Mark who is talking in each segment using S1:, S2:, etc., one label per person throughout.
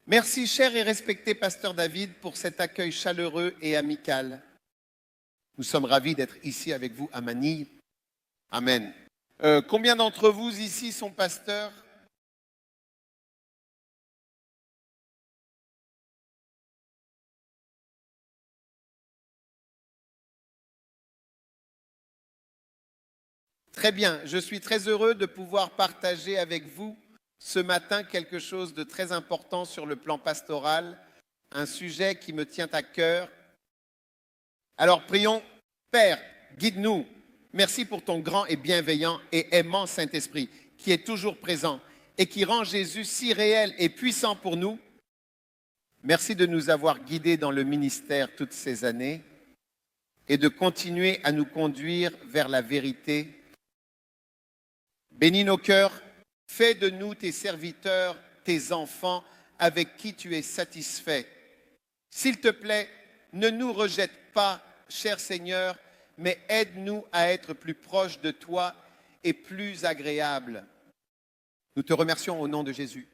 S1: Merci, cher et respecté pasteur David, pour cet accueil chaleureux et amical. Nous sommes ravis d'être ici avec vous à Manille. Amen. Combien d'entre vous ici sont pasteurs? Très bien, je suis très heureux de pouvoir partager avec vous ce matin quelque chose de très important sur le plan pastoral, un sujet qui me tient à cœur. Alors prions, Père, guide-nous. Merci pour ton grand et bienveillant et aimant Saint-Esprit qui est toujours présent et qui rend Jésus si réel et puissant pour nous. Merci de nous avoir guidés dans le ministère toutes ces années et de continuer à nous conduire vers la vérité. Bénis nos cœurs, fais de nous tes serviteurs, tes enfants, avec qui tu es satisfait. S'il te plaît, ne nous rejette pas, cher Seigneur, mais aide-nous à être plus proches de toi et plus agréables. Nous te remercions au nom de Jésus.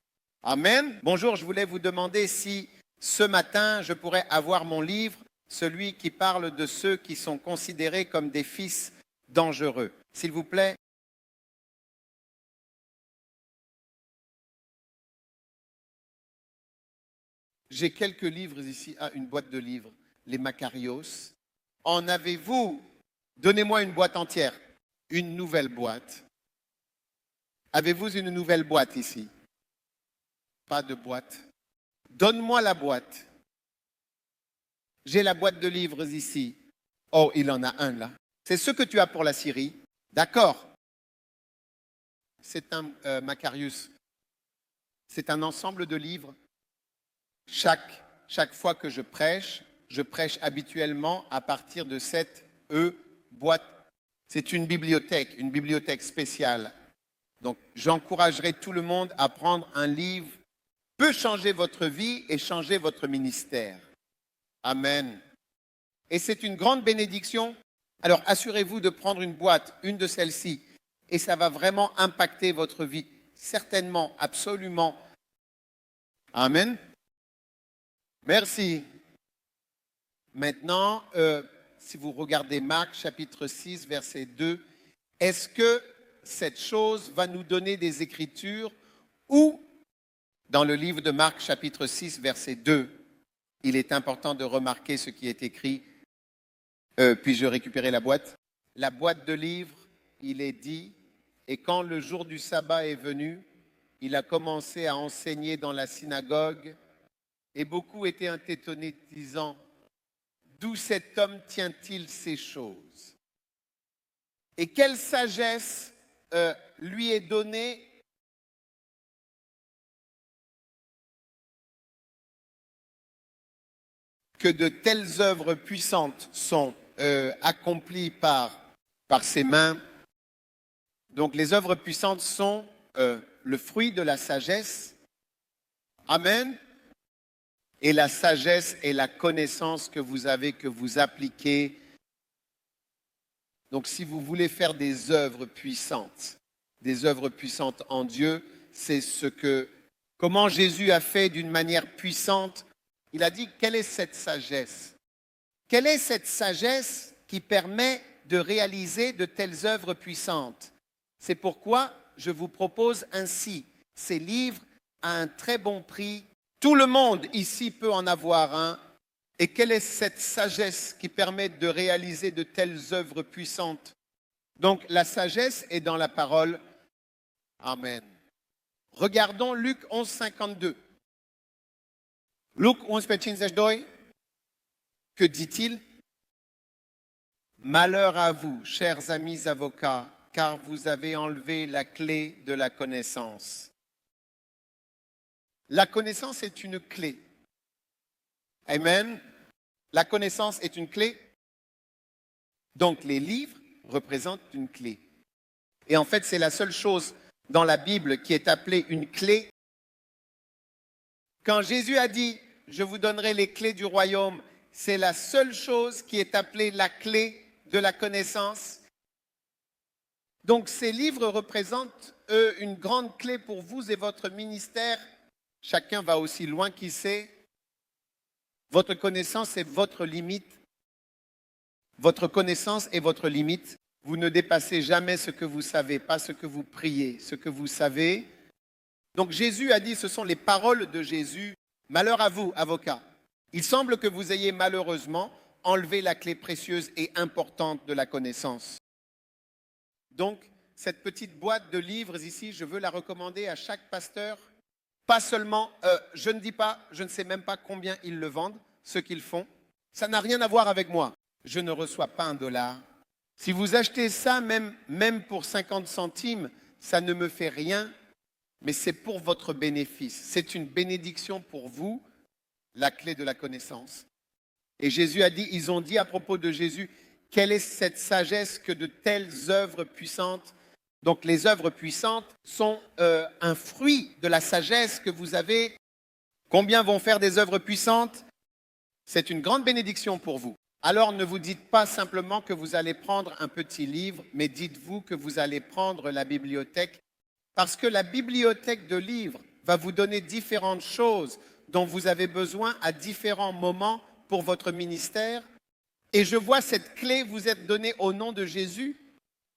S1: Amen. Bonjour, je voulais vous demander si ce matin je pourrais avoir mon livre, celui qui parle de ceux qui sont considérés comme des fils dangereux. S'il vous plaît. J'ai quelques livres ici, une boîte de livres, les Macarios. En avez-vous? Donnez-moi une boîte entière, une nouvelle boîte. Avez-vous une nouvelle boîte ici? Pas de boîte. Donne-moi la boîte. J'ai la boîte de livres ici. Oh, il en a un là. C'est ce que tu as pour la Syrie. D'accord. C'est un Macarius. C'est un ensemble de livres. Chaque fois que je prêche habituellement à partir de cette boîte. C'est une bibliothèque spéciale. Donc, j'encouragerai tout le monde à prendre un livre qui peut changer votre vie et changer votre ministère. Amen. Et c'est une grande bénédiction. Alors, assurez-vous de prendre une boîte, une de celles-ci, et ça va vraiment impacter votre vie. Certainement, absolument. Amen. Merci. Maintenant, si vous regardez Marc chapitre 6, verset 2, est-ce que cette chose va nous donner des écritures ou dans le livre de Marc chapitre 6, verset 2, il est important de remarquer ce qui est écrit. Puis-je récupérer la boîte? La boîte de livres, il est dit, et quand le jour du sabbat est venu, il a commencé à enseigner dans la synagogue. Et beaucoup étaient étonnés, disant, d'où cet homme tient-il ces choses? Et quelle sagesse lui est donnée que de telles œuvres puissantes sont accomplies par ses mains? Donc les œuvres puissantes sont le fruit de la sagesse. Amen. Et la sagesse et la connaissance que vous avez, que vous appliquez. Donc si vous voulez faire des œuvres puissantes en Dieu, c'est comment Jésus a fait d'une manière puissante. Il a dit, quelle est cette sagesse? Quelle est cette sagesse qui permet de réaliser de telles œuvres puissantes? C'est pourquoi je vous propose ainsi ces livres à un très bon prix. Tout le monde ici peut en avoir un. Et quelle est cette sagesse qui permet de réaliser de telles œuvres puissantes? Donc la sagesse est dans la parole. Amen. Regardons Luc 11, 52. Luc 11, 52. Que dit-il? Malheur à vous, chers amis avocats, car vous avez enlevé la clé de la connaissance. La connaissance est une clé. Amen. La connaissance est une clé. Donc les livres représentent une clé. Et en fait, c'est la seule chose dans la Bible qui est appelée une clé. Quand Jésus a dit, je vous donnerai les clés du royaume, c'est la seule chose qui est appelée la clé de la connaissance. Donc ces livres représentent, une grande clé pour vous et votre ministère. Chacun va aussi loin qu'il sait. Votre connaissance est votre limite. Votre connaissance est votre limite. Vous ne dépassez jamais ce que vous savez, pas ce que vous priez, ce que vous savez. Donc Jésus a dit, ce sont les paroles de Jésus. Malheur à vous, avocats. Il semble que vous ayez malheureusement enlevé la clé précieuse et importante de la connaissance. Donc, cette petite boîte de livres ici, je veux la recommander à chaque pasteur. Pas seulement, je ne dis pas, je ne sais même pas combien ils le vendent, ce qu'ils font. Ça n'a rien à voir avec moi. Je ne reçois pas $1. Si vous achetez ça, même pour 50 centimes, ça ne me fait rien, mais c'est pour votre bénéfice. C'est une bénédiction pour vous, la clé de la connaissance. Et Jésus a dit, ils ont dit à propos de Jésus, quelle est cette sagesse que de telles œuvres puissantes. Donc les œuvres puissantes sont un fruit de la sagesse que vous avez. Combien vont faire des œuvres puissantes? C'est une grande bénédiction pour vous. Alors ne vous dites pas simplement que vous allez prendre un petit livre, mais dites-vous que vous allez prendre la bibliothèque, parce que la bibliothèque de livres va vous donner différentes choses dont vous avez besoin à différents moments pour votre ministère. Et je vois cette clé vous être donnée au nom de Jésus.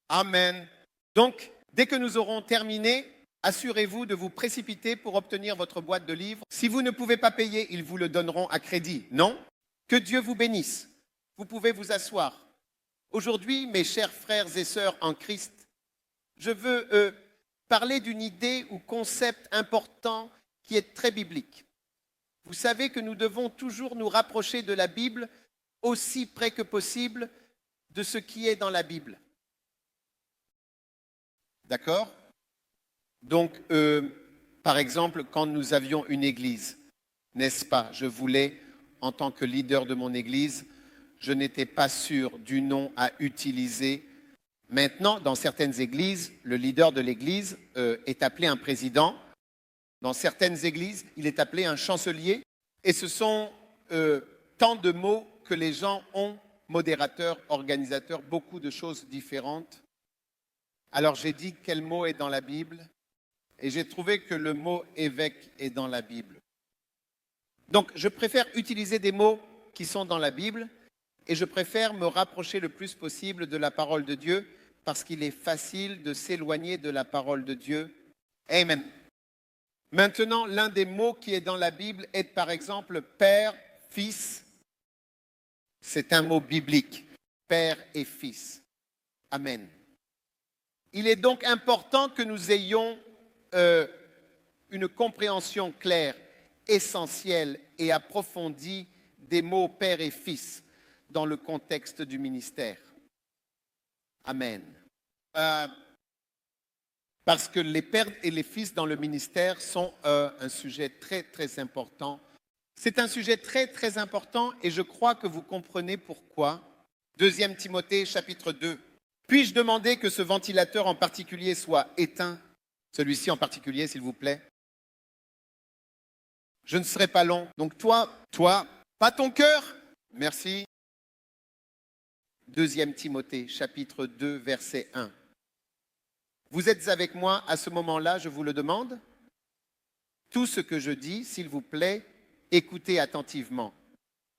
S1: Amen. Donc, dès que nous aurons terminé, assurez-vous de vous précipiter pour obtenir votre boîte de livres. Si vous ne pouvez pas payer, ils vous le donneront à crédit. Non? Que Dieu vous bénisse. Vous pouvez vous asseoir. Aujourd'hui, mes chers frères et sœurs en Christ, je veux parler d'une idée ou concept important qui est très biblique. Vous savez que nous devons toujours nous rapprocher de la Bible aussi près que possible de ce qui est dans la Bible. D'accord? Donc, par exemple, quand nous avions une église, n'est-ce pas, je voulais, en tant que leader de mon église, je n'étais pas sûr du nom à utiliser. Maintenant, dans certaines églises, le leader de l'église est appelé un président. Dans certaines églises, il est appelé un chancelier. Et ce sont tant de mots que les gens ont, modérateur, organisateur, beaucoup de choses différentes. Alors j'ai dit quel mot est dans la Bible et j'ai trouvé que le mot évêque est dans la Bible. Donc je préfère utiliser des mots qui sont dans la Bible et je préfère me rapprocher le plus possible de la parole de Dieu parce qu'il est facile de s'éloigner de la parole de Dieu. Amen. Maintenant, l'un des mots qui est dans la Bible est par exemple Père, Fils. C'est un mot biblique, Père et Fils. Amen. Il est donc important que nous ayons une compréhension claire, essentielle et approfondie des mots Père et Fils dans le contexte du ministère. Amen. Parce que les pères et les fils dans le ministère sont un sujet très, très important. C'est un sujet très, très important et je crois que vous comprenez pourquoi. 2 Timothée, chapitre 2. Puis-je demander que ce ventilateur en particulier soit éteint? Celui-ci en particulier, s'il vous plaît. Je ne serai pas long. Donc toi, pas ton cœur. Merci. 2 Timothée, chapitre 2, verset 1. Vous êtes avec moi à ce moment-là, je vous le demande. Tout ce que je dis, s'il vous plaît, écoutez attentivement.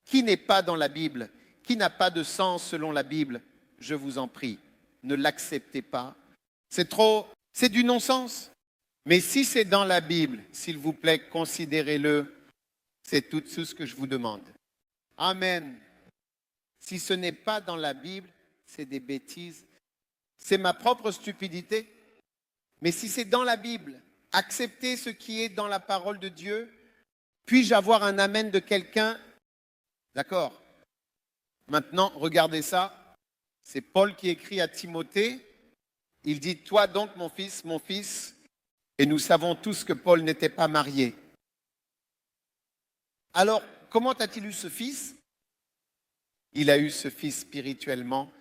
S1: Qui n'est pas dans la Bible, qui n'a pas de sens selon la Bible, je vous en prie, ne l'acceptez pas. C'est du non-sens. Mais si c'est dans la Bible, s'il vous plaît, considérez-le. C'est tout ce que je vous demande. Amen. Si ce n'est pas dans la Bible, c'est des bêtises. C'est ma propre stupidité. Mais si c'est dans la Bible, acceptez ce qui est dans la parole de Dieu. Puis-je avoir un amen de quelqu'un? D'accord. Maintenant, regardez ça. C'est Paul qui écrit à Timothée. Il dit, toi donc mon fils, et nous savons tous que Paul n'était pas marié. Alors, comment a-t-il eu ce fils? Il a eu ce fils spirituellement.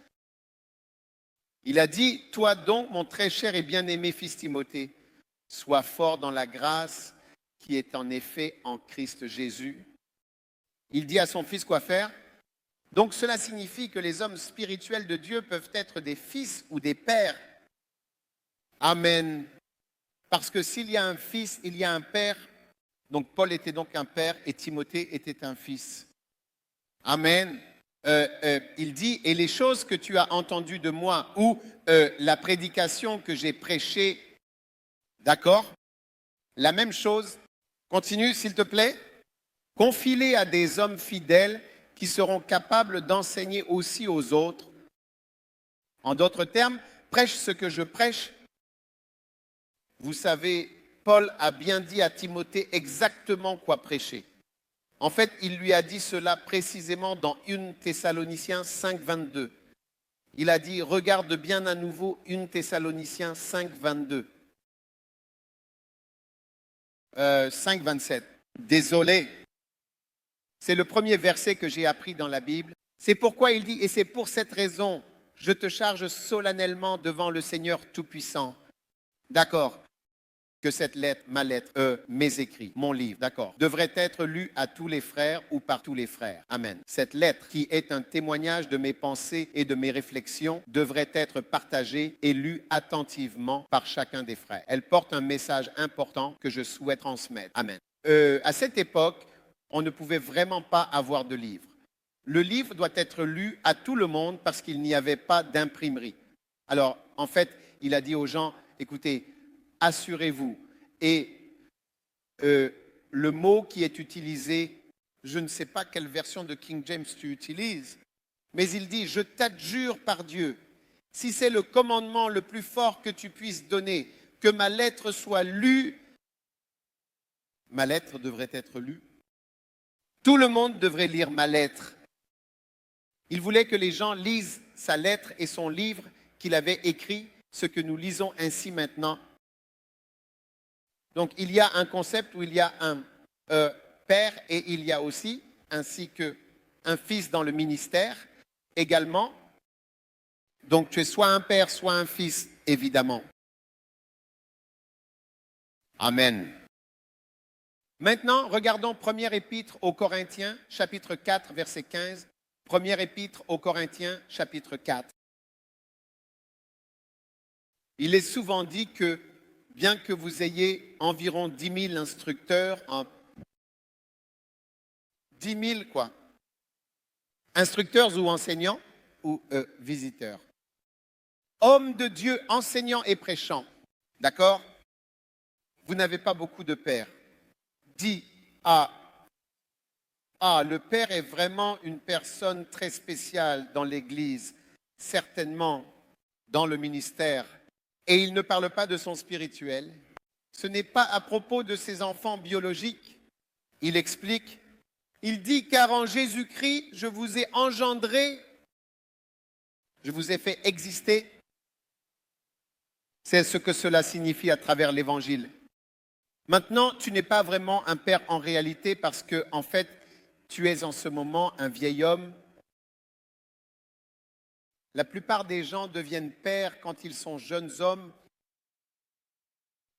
S1: Il a dit, toi donc, mon très cher et bien-aimé fils Timothée, sois fort dans la grâce qui est en effet en Christ Jésus. Il dit à son fils quoi faire? Donc cela signifie que les hommes spirituels de Dieu peuvent être des fils ou des pères. Amen. Parce que s'il y a un fils, il y a un père. Donc Paul était donc un père et Timothée était un fils. Amen. Il dit, et les choses que tu as entendues de moi ou la prédication que j'ai prêchée, d'accord? La même chose. Continue, s'il te plaît. Confie-les à des hommes fidèles qui seront capables d'enseigner aussi aux autres. En d'autres termes, prêche ce que je prêche. Vous savez, Paul a bien dit à Timothée exactement quoi prêcher. En fait, il lui a dit cela précisément dans 1 Thessaloniciens 5, 22. Il a dit, regarde bien à nouveau 1 Thessaloniciens 5, 22. 5, 27. Désolé. C'est le premier verset que j'ai appris dans la Bible. C'est pourquoi il dit, et c'est pour cette raison, je te charge solennellement devant le Seigneur Tout-Puissant. D'accord. Que cette lettre, ma lettre, mes écrits, mon livre, d'accord, devrait être lue à tous les frères ou par tous les frères. Amen. Cette lettre, qui est un témoignage de mes pensées et de mes réflexions, devrait être partagée et lue attentivement par chacun des frères. Elle porte un message important que je souhaite transmettre. Amen. À cette époque, on ne pouvait vraiment pas avoir de livre. Le livre doit être lu à tout le monde parce qu'il n'y avait pas d'imprimerie. Alors, en fait, il a dit aux gens, écoutez, assurez-vous. Et le mot qui est utilisé, je ne sais pas quelle version de King James tu utilises, mais il dit, je t'adjure par Dieu, si c'est le commandement le plus fort que tu puisses donner, que ma lettre soit lue, ma lettre devrait être lue. Tout le monde devrait lire ma lettre. Il voulait que les gens lisent sa lettre et son livre qu'il avait écrit, ce que nous lisons ainsi maintenant. Donc, il y a un concept où il y a un père et il y a aussi, ainsi qu'un fils dans le ministère également. Donc, tu es soit un père, soit un fils, évidemment. Amen. Maintenant, regardons première épître aux Corinthiens, chapitre 4, verset 15. Première épître aux Corinthiens, chapitre 4. Il est souvent dit que, bien que vous ayez environ 10 000 instructeurs, 10 000 quoi, instructeurs ou enseignants ou visiteurs, hommes de Dieu enseignants et prêchants, d'accord? Vous n'avez pas beaucoup de pères. Dit, le père est vraiment une personne très spéciale dans l'Église, certainement dans le ministère. Et il ne parle pas de son spirituel. Ce n'est pas à propos de ses enfants biologiques. Il explique, il dit, car en Jésus-Christ, je vous ai engendré, je vous ai fait exister. C'est ce que cela signifie à travers l'Évangile. Maintenant, tu n'es pas vraiment un père en réalité parce que, en fait, tu es en ce moment un vieil homme. La plupart des gens deviennent pères quand ils sont jeunes hommes.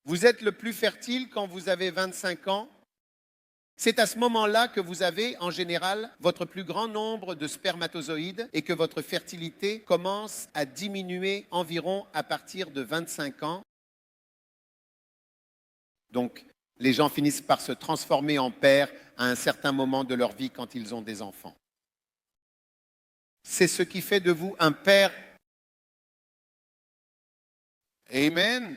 S1: Vous êtes le plus fertile quand vous avez 25 ans. C'est à ce moment-là que vous avez, en général, votre plus grand nombre de spermatozoïdes et que votre fertilité commence à diminuer environ à partir de 25 ans. Donc, les gens finissent par se transformer en pères à un certain moment de leur vie quand ils ont des enfants. C'est ce qui fait de vous un père. Amen.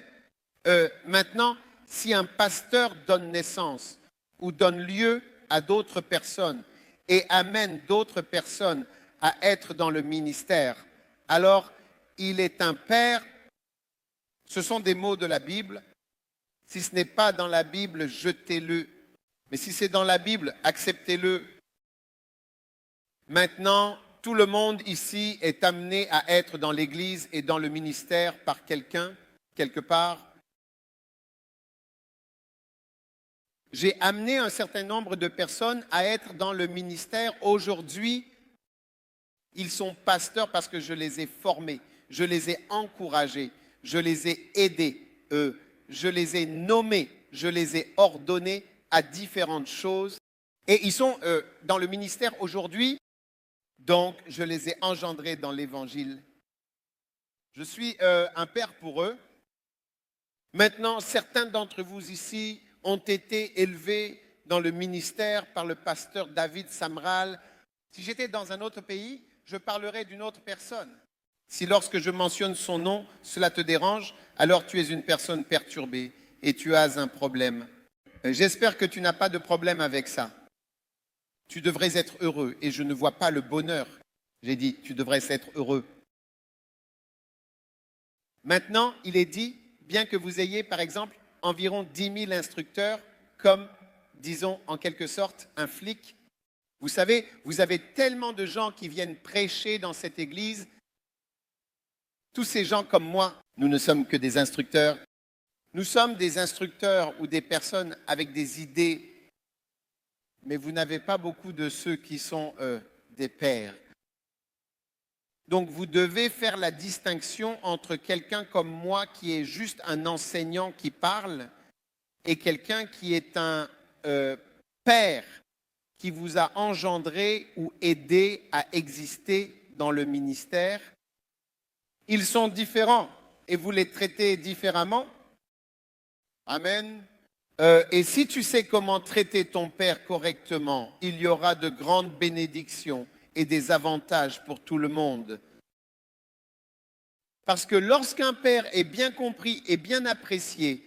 S1: Maintenant, si un pasteur donne naissance ou donne lieu à d'autres personnes et amène d'autres personnes à être dans le ministère, alors il est un père. Ce sont des mots de la Bible. Si ce n'est pas dans la Bible, jetez-le. Mais si c'est dans la Bible, acceptez-le. Maintenant, tout le monde ici est amené à être dans l'Église et dans le ministère par quelqu'un, quelque part. J'ai amené un certain nombre de personnes à être dans le ministère. Aujourd'hui, ils sont pasteurs parce que je les ai formés, je les ai encouragés, je les ai aidés, je les ai nommés, je les ai ordonnés à différentes choses. Et ils sont dans le ministère aujourd'hui, donc je les ai engendrés dans l'Évangile. Je suis un père pour eux. Maintenant, certains d'entre vous ici, ont été élevés dans le ministère par le pasteur David Samral. Si j'étais dans un autre pays, je parlerais d'une autre personne. Si lorsque je mentionne son nom, cela te dérange, alors tu es une personne perturbée et tu as un problème. J'espère que tu n'as pas de problème avec ça. Tu devrais être heureux et je ne vois pas le bonheur. J'ai dit, tu devrais être heureux. Maintenant, il est dit, bien que vous ayez par exemple environ 10 000 instructeurs, comme, disons en quelque sorte, un flic, vous savez, vous avez tellement de gens qui viennent prêcher dans cette église. Tous ces gens comme moi, nous ne sommes que des instructeurs. Nous sommes des instructeurs ou des personnes avec des idées, mais vous n'avez pas beaucoup de ceux qui sont des pères. Donc vous devez faire la distinction entre quelqu'un comme moi qui est juste un enseignant qui parle et quelqu'un qui est un père qui vous a engendré ou aidé à exister dans le ministère. Ils sont différents et vous les traitez différemment. Amen. Et si tu sais comment traiter ton père correctement, il y aura de grandes bénédictions et des avantages pour tout le monde. Parce que lorsqu'un père est bien compris et bien apprécié,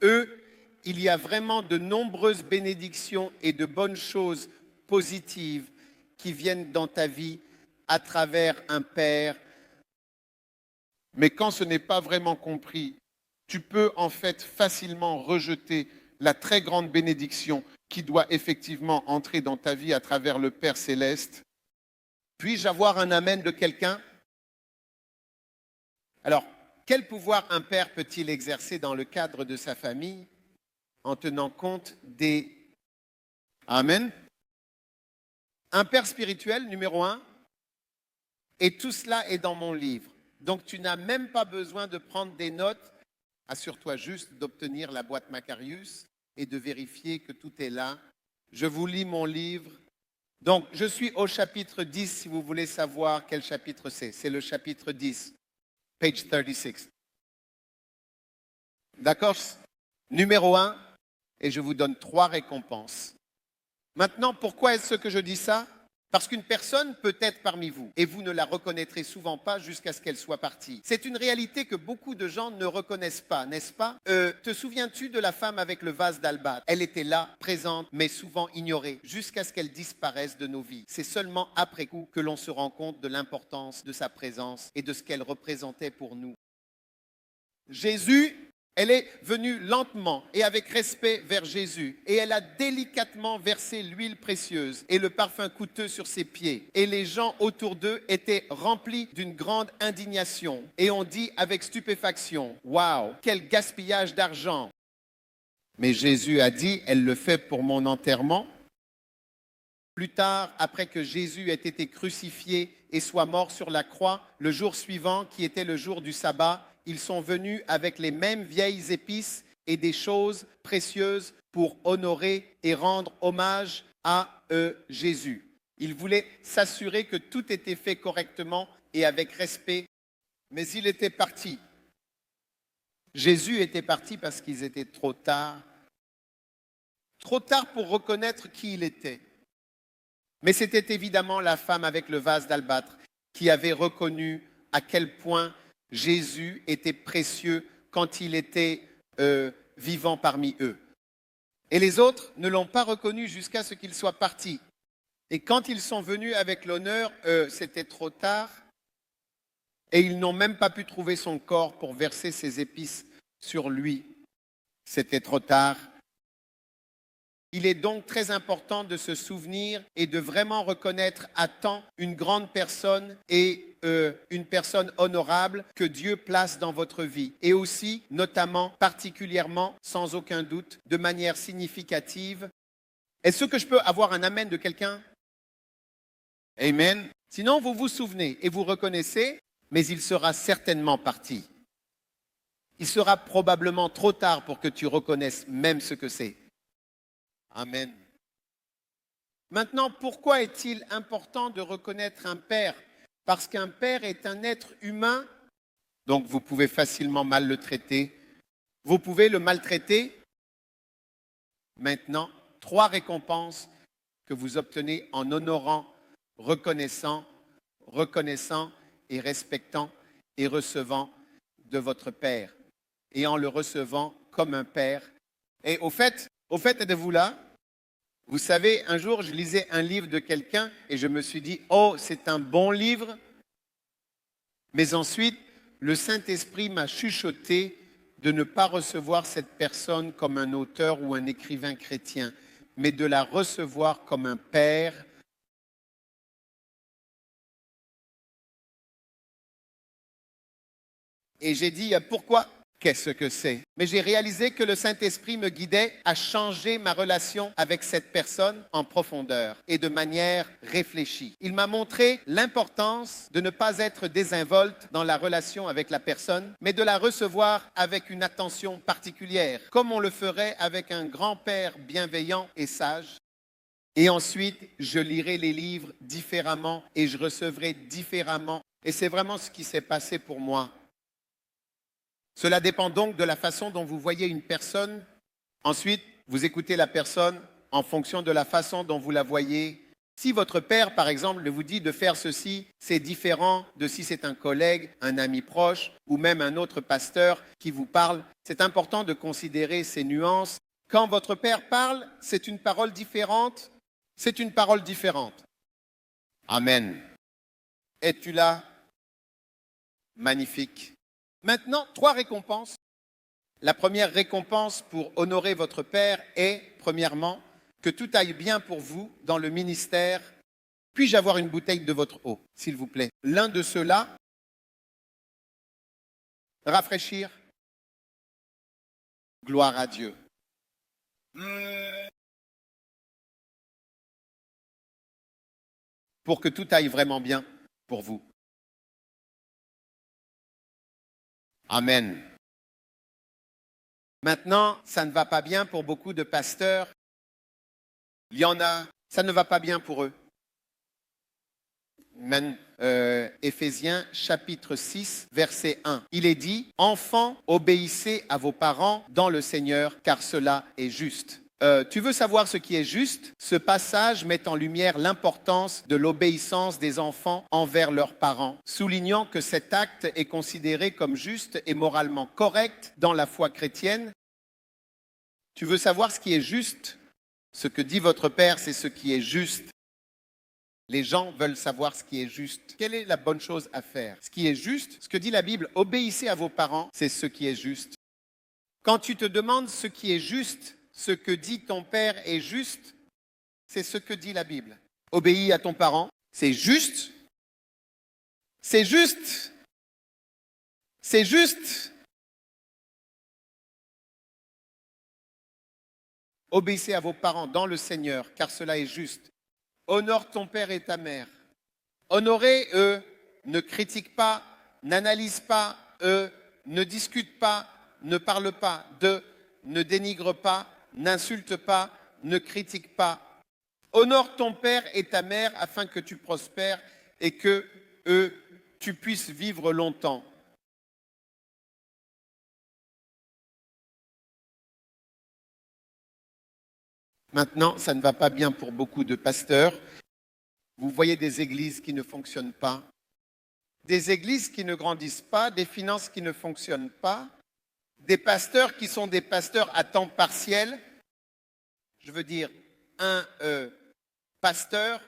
S1: il y a vraiment de nombreuses bénédictions et de bonnes choses positives qui viennent dans ta vie à travers un père. Mais quand ce n'est pas vraiment compris, tu peux en fait facilement rejeter la très grande bénédiction qui doit effectivement entrer dans ta vie à travers le Père céleste. Puis-je avoir un amen de quelqu'un? Alors, quel pouvoir un père peut-il exercer dans le cadre de sa famille en tenant compte des... Amen. Un père spirituel, numéro 1, et tout cela est dans mon livre. Donc, tu n'as même pas besoin de prendre des notes. Assure-toi juste d'obtenir la boîte Macarius et de vérifier que tout est là. Je vous lis mon livre. Donc, je suis au chapitre 10, si vous voulez savoir quel chapitre c'est. C'est le chapitre 10, page 36. D'accord? Numéro 1, et je vous donne 3 récompenses. Maintenant, pourquoi est-ce que je dis ça? Parce qu'une personne peut être parmi vous et vous ne la reconnaîtrez souvent pas jusqu'à ce qu'elle soit partie. C'est une réalité que beaucoup de gens ne reconnaissent pas, n'est-ce pas? Te souviens-tu de la femme avec le vase d'albâtre? Elle était là, présente, mais souvent ignorée, jusqu'à ce qu'elle disparaisse de nos vies. C'est seulement après coup que l'on se rend compte de l'importance de sa présence et de ce qu'elle représentait pour nous. Jésus, elle est venue lentement et avec respect vers Jésus et elle a délicatement versé l'huile précieuse et le parfum coûteux sur ses pieds. Et les gens autour d'eux étaient remplis d'une grande indignation et on dit avec stupéfaction, « Waouh, quel gaspillage d'argent !» Mais Jésus a dit, « Elle le fait pour mon enterrement. » Plus tard, après que Jésus ait été crucifié et soit mort sur la croix, le jour suivant, qui était le jour du sabbat, ils sont venus avec les mêmes vieilles épices et des choses précieuses pour honorer et rendre hommage à Jésus. Ils voulaient s'assurer que tout était fait correctement et avec respect, mais il était parti. Jésus était parti parce qu'ils étaient trop tard pour reconnaître qui il était. Mais c'était évidemment la femme avec le vase d'albâtre qui avait reconnu à quel point Jésus était précieux quand il était vivant parmi eux. Et les autres ne l'ont pas reconnu jusqu'à ce qu'il soit parti. Et quand ils sont venus avec l'honneur, c'était trop tard. Et ils n'ont même pas pu trouver son corps pour verser ses épices sur lui. C'était trop tard. Il est donc très important de se souvenir et de vraiment reconnaître à temps une grande personne et une personne honorable que Dieu place dans votre vie. Et aussi, notamment, particulièrement, sans aucun doute, de manière significative. Est-ce que je peux avoir un amen de quelqu'un? Amen. Sinon, vous vous souvenez et vous reconnaissez, mais il sera certainement parti. Il sera probablement trop tard pour que tu reconnaisses même ce que c'est. Amen. Maintenant, pourquoi est-il important de reconnaître un père? Parce qu'un père est un être humain, donc vous pouvez facilement mal le traiter. Vous pouvez le maltraiter, maintenant 3 récompenses que vous obtenez en honorant, reconnaissant et respectant et recevant de votre Père. Et en le recevant comme un Père. Et au fait, êtes-vous là? Vous savez, un jour, je lisais un livre de quelqu'un et je me suis dit, oh, c'est un bon livre. Mais ensuite, le Saint-Esprit m'a chuchoté de ne pas recevoir cette personne comme un auteur ou un écrivain chrétien, mais de la recevoir comme un père. Et j'ai dit, pourquoi? Qu'est-ce que c'est? Mais j'ai réalisé que le Saint-Esprit me guidait à changer ma relation avec cette personne en profondeur et de manière réfléchie. Il m'a montré l'importance de ne pas être désinvolte dans la relation avec la personne, mais de la recevoir avec une attention particulière, comme on le ferait avec un grand-père bienveillant et sage. Et ensuite, je lirai les livres différemment et je recevrai différemment. Et c'est vraiment ce qui s'est passé pour moi. Cela dépend donc de la façon dont vous voyez une personne. Ensuite, vous écoutez la personne en fonction de la façon dont vous la voyez. Si votre père, par exemple, vous dit de faire ceci, c'est différent de si c'est un collègue, un ami proche ou même un autre pasteur qui vous parle. C'est important de considérer ces nuances. Quand votre père parle, c'est une parole différente. C'est une parole différente. Amen. Es-tu là? Magnifique. Maintenant, 3 récompenses. La première récompense pour honorer votre Père est, premièrement, que tout aille bien pour vous dans le ministère. Puis-je avoir une bouteille de votre eau, s'il vous plaît? L'un de ceux-là, rafraîchir. Gloire à Dieu. Pour que tout aille vraiment bien pour vous. Amen. Maintenant, ça ne va pas bien pour beaucoup de pasteurs. Il y en a, ça ne va pas bien pour eux. Éphésiens chapitre 6, verset 1. Il est dit, « Enfants, obéissez à vos parents dans le Seigneur, car cela est juste. » Tu veux savoir ce qui est juste? Ce passage met en lumière l'importance de l'obéissance des enfants envers leurs parents, soulignant que cet acte est considéré comme juste et moralement correct dans la foi chrétienne. Tu veux savoir ce qui est juste? Ce que dit votre Père, c'est ce qui est juste. Les gens veulent savoir ce qui est juste. Quelle est la bonne chose à faire? Ce qui est juste, ce que dit la Bible, obéissez à vos parents, c'est ce qui est juste. Quand tu te demandes ce qui est juste, ce que dit ton père est juste, c'est ce que dit la Bible. Obéis à ton parent, c'est juste. C'est juste. C'est juste. Obéissez à vos parents dans le Seigneur, car cela est juste. Honore ton père et ta mère. Honorer, eux, ne critique pas, n'analyse pas, eux, ne discute pas, ne parle pas, d'eux, ne dénigre pas, n'insulte pas, ne critique pas. Honore ton père et ta mère afin que tu prospères et que, eux, tu puisses vivre longtemps. Maintenant, ça ne va pas bien pour beaucoup de pasteurs. Vous voyez des églises qui ne fonctionnent pas, des églises qui ne grandissent pas, des finances qui ne fonctionnent pas, des pasteurs qui sont des pasteurs à temps partiel. Je veux dire, un pasteur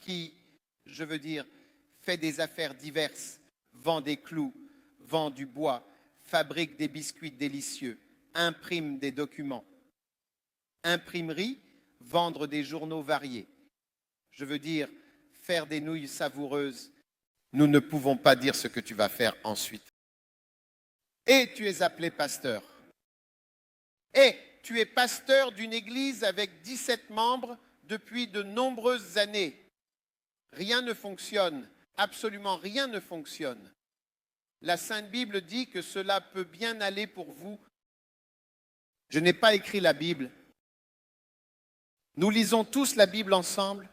S1: qui, fait des affaires diverses, vend des clous, vend du bois, fabrique des biscuits délicieux, imprime des documents. Imprimerie, vendre des journaux variés. Je veux dire, faire des nouilles savoureuses. Nous ne pouvons pas dire ce que tu vas faire ensuite. Et tu es appelé pasteur. Et tu es pasteur d'une église avec 17 membres depuis de nombreuses années. Rien ne fonctionne, absolument rien ne fonctionne. La Sainte Bible dit que cela peut bien aller pour vous. Je n'ai pas écrit la Bible. Nous lisons tous la Bible ensemble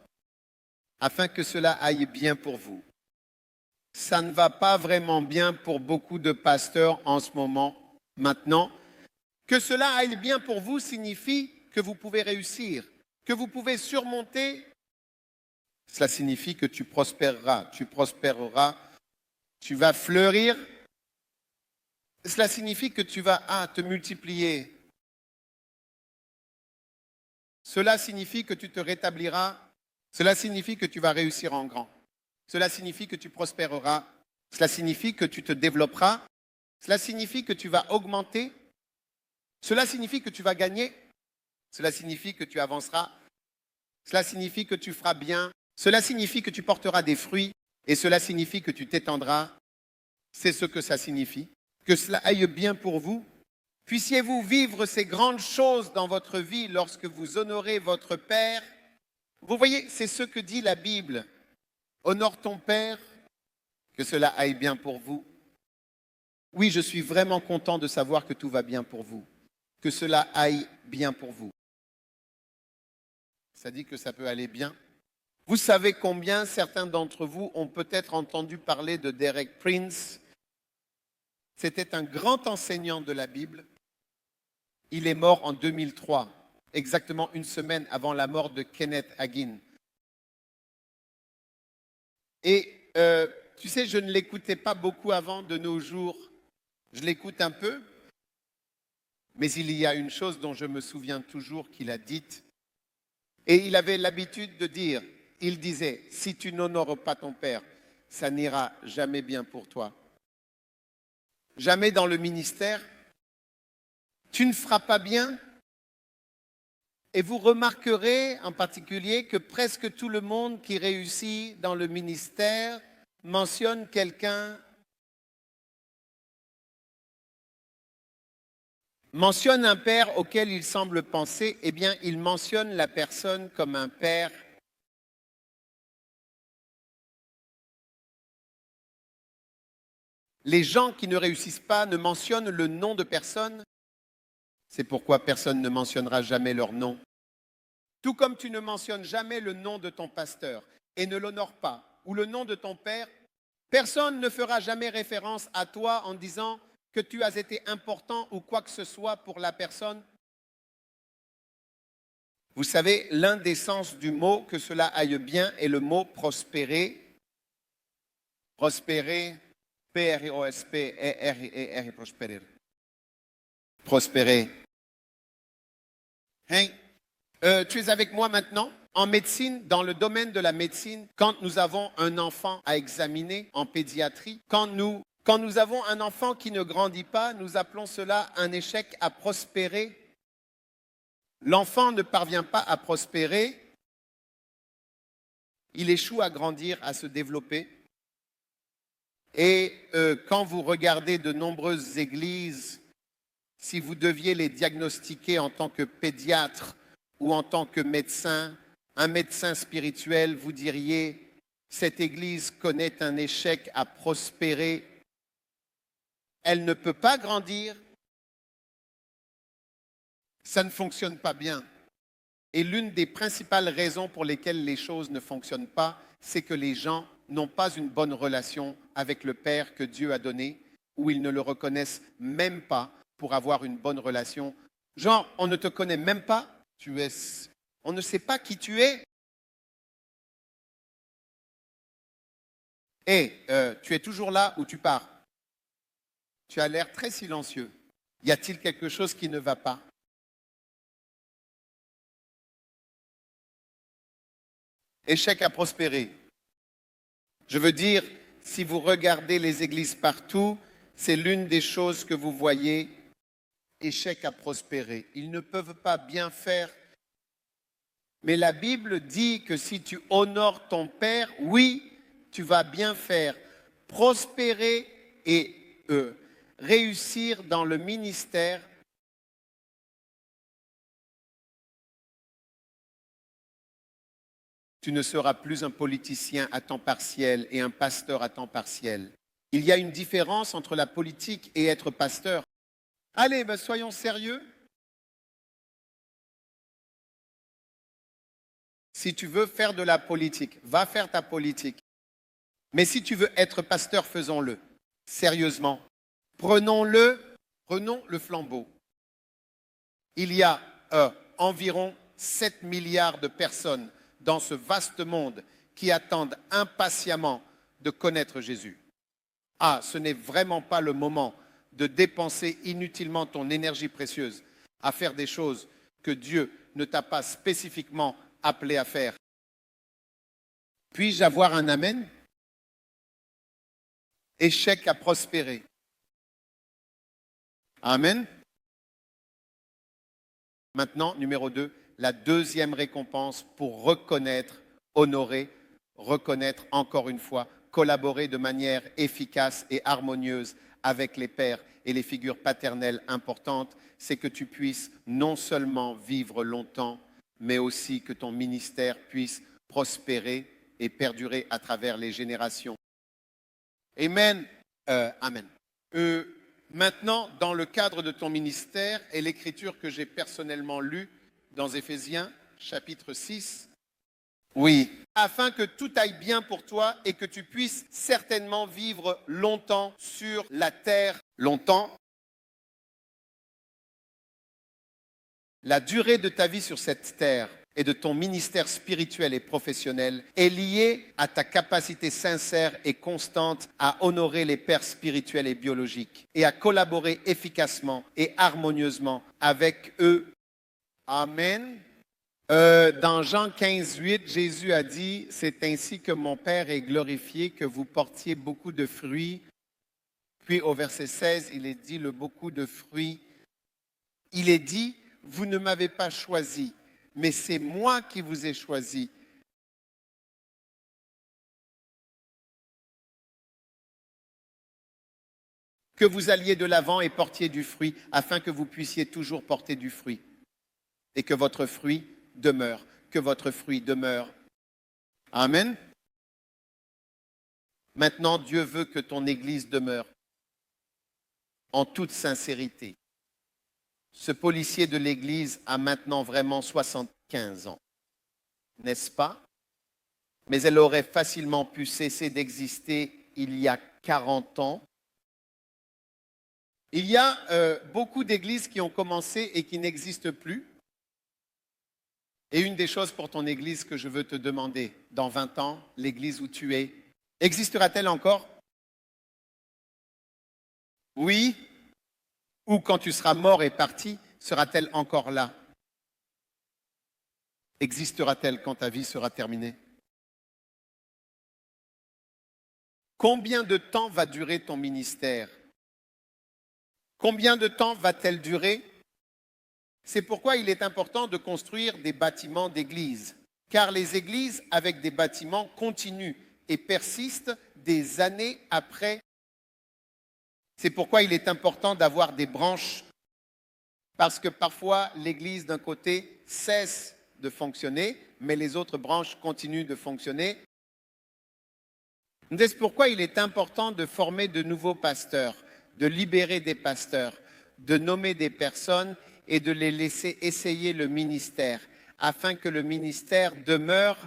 S1: afin que cela aille bien pour vous. Ça ne va pas vraiment bien pour beaucoup de pasteurs en ce moment. Maintenant, que cela aille bien pour vous signifie que vous pouvez réussir, que vous pouvez surmonter, cela signifie que tu prospéreras, tu vas fleurir. Cela signifie que tu vas te multiplier. Cela signifie que tu te rétabliras. Cela signifie que tu vas réussir en grand. Cela signifie que tu prospéreras. Cela signifie que tu te développeras. Cela signifie que tu vas augmenter. Cela signifie que tu vas gagner. Cela signifie que tu avanceras. Cela signifie que tu feras bien. Cela signifie que tu porteras des fruits. Et cela signifie que tu t'étendras. C'est ce que ça signifie. Que cela aille bien pour vous. Puissiez-vous vivre ces grandes choses dans votre vie lorsque vous honorez votre Père. Vous voyez, c'est ce que dit la Bible. Honore ton Père, que cela aille bien pour vous. Oui, je suis vraiment content de savoir que tout va bien pour vous, que cela aille bien pour vous. Ça dit que ça peut aller bien. Vous savez combien certains d'entre vous ont peut-être entendu parler de Derek Prince. C'était un grand enseignant de la Bible. Il est mort en 2003, exactement une semaine avant la mort de Kenneth Hagin. Et tu sais, je ne l'écoutais pas beaucoup avant de nos jours. Je l'écoute un peu, mais il y a une chose dont je me souviens toujours qu'il a dite. Et il avait l'habitude de dire, il disait, si tu n'honores pas ton Père, ça n'ira jamais bien pour toi. Jamais dans le ministère, tu ne feras pas bien. Et vous remarquerez en particulier que presque tout le monde qui réussit dans le ministère mentionne quelqu'un, mentionne un père auquel il semble penser, eh bien, il mentionne la personne comme un père. Les gens qui ne réussissent pas ne mentionnent le nom de personne. C'est pourquoi personne ne mentionnera jamais leur nom. Tout comme tu ne mentionnes jamais le nom de ton pasteur et ne l'honores pas, ou le nom de ton père, personne ne fera jamais référence à toi en disant que tu as été important ou quoi que ce soit pour la personne. Vous savez, l'un des sens du mot que cela aille bien est le mot prospérer. Prospérer, P-R-O-S-P-E-R-E-R, prospérer. Prospérer. Hey, tu es avec moi maintenant? En médecine, dans le domaine de la médecine, quand nous avons un enfant à examiner en pédiatrie, quand nous avons un enfant qui ne grandit pas, nous appelons cela un échec à prospérer. L'enfant ne parvient pas à prospérer, il échoue à grandir, à se développer. Et quand vous regardez de nombreuses églises, si vous deviez les diagnostiquer en tant que pédiatre ou en tant que médecin, un médecin spirituel, vous diriez, cette église connaît un échec à prospérer. Elle ne peut pas grandir. Ça ne fonctionne pas bien. Et l'une des principales raisons pour lesquelles les choses ne fonctionnent pas, c'est que les gens n'ont pas une bonne relation avec le Père que Dieu a donné, ou ils ne le reconnaissent même pas pour avoir une bonne relation. Genre, on ne te connaît même pas, on ne sait pas qui tu es. Et tu es toujours là ou tu pars? Tu as l'air très silencieux. Y a-t-il quelque chose qui ne va pas? Échec à prospérer. Je veux dire, si vous regardez les églises partout, c'est l'une des choses que vous voyez, échec à prospérer. Ils ne peuvent pas bien faire. Mais la Bible dit que si tu honores ton Père, oui, tu vas bien faire. Prospérer et réussir dans le ministère. Tu ne seras plus un politicien à temps partiel et un pasteur à temps partiel. Il y a une différence entre la politique et être pasteur. Allez, soyons sérieux. Si tu veux faire de la politique, va faire ta politique. Mais si tu veux être pasteur, faisons-le. Sérieusement. Prenons le flambeau. Il y a environ 7 milliards de personnes dans ce vaste monde qui attendent impatiemment de connaître Jésus. Ah, ce n'est vraiment pas le moment de dépenser inutilement ton énergie précieuse à faire des choses que Dieu ne t'a pas spécifiquement appelé à faire. Puis-je avoir un amen? Échec à prospérer. Amen. Maintenant, numéro 2, la deuxième récompense pour reconnaître, honorer, reconnaître encore une fois, collaborer de manière efficace et harmonieuse avec les pères et les figures paternelles importantes, c'est que tu puisses non seulement vivre longtemps, mais aussi que ton ministère puisse prospérer et perdurer à travers les générations. Amen. Amen. Maintenant, dans le cadre de ton ministère et l'écriture que j'ai personnellement lue dans Éphésiens, chapitre 6, oui, afin que tout aille bien pour toi et que tu puisses certainement vivre longtemps sur la terre. Longtemps. La durée de ta vie sur cette terre et de ton ministère spirituel et professionnel est liée à ta capacité sincère et constante à honorer les pères spirituels et biologiques et à collaborer efficacement et harmonieusement avec eux. Amen. Dans Jean 15, 8, Jésus a dit, c'est ainsi que mon Père est glorifié, que vous portiez beaucoup de fruits. Puis au verset 16, il est dit le beaucoup de fruits. Il est dit, vous ne m'avez pas choisi, mais c'est moi qui vous ai choisi. Que vous alliez de l'avant et portiez du fruit, afin que vous puissiez toujours porter du fruit. Et que votre fruit demeure, que votre fruit demeure. Amen. Maintenant, Dieu veut que ton Église demeure en toute sincérité. Ce policier de l'Église a maintenant vraiment 75 ans, n'est-ce pas? Mais elle aurait facilement pu cesser d'exister il y a 40 ans. Il y a beaucoup d'églises qui ont commencé et qui n'existent plus. Et une des choses pour ton Église que je veux te demander, dans 20 ans, l'Église où tu es, existera-t-elle encore? Oui. Ou quand tu seras mort et parti, sera-t-elle encore là? Existera-t-elle quand ta vie sera terminée? Combien de temps va durer ton ministère? Combien de temps va-t-elle durer? C'est pourquoi il est important de construire des bâtiments d'église, car les églises avec des bâtiments continuent et persistent des années après. C'est pourquoi il est important d'avoir des branches, parce que parfois l'église d'un côté cesse de fonctionner, mais les autres branches continuent de fonctionner. C'est pourquoi il est important de former de nouveaux pasteurs, de libérer des pasteurs, de nommer des personnes et de les laisser essayer le ministère, afin que le ministère demeure.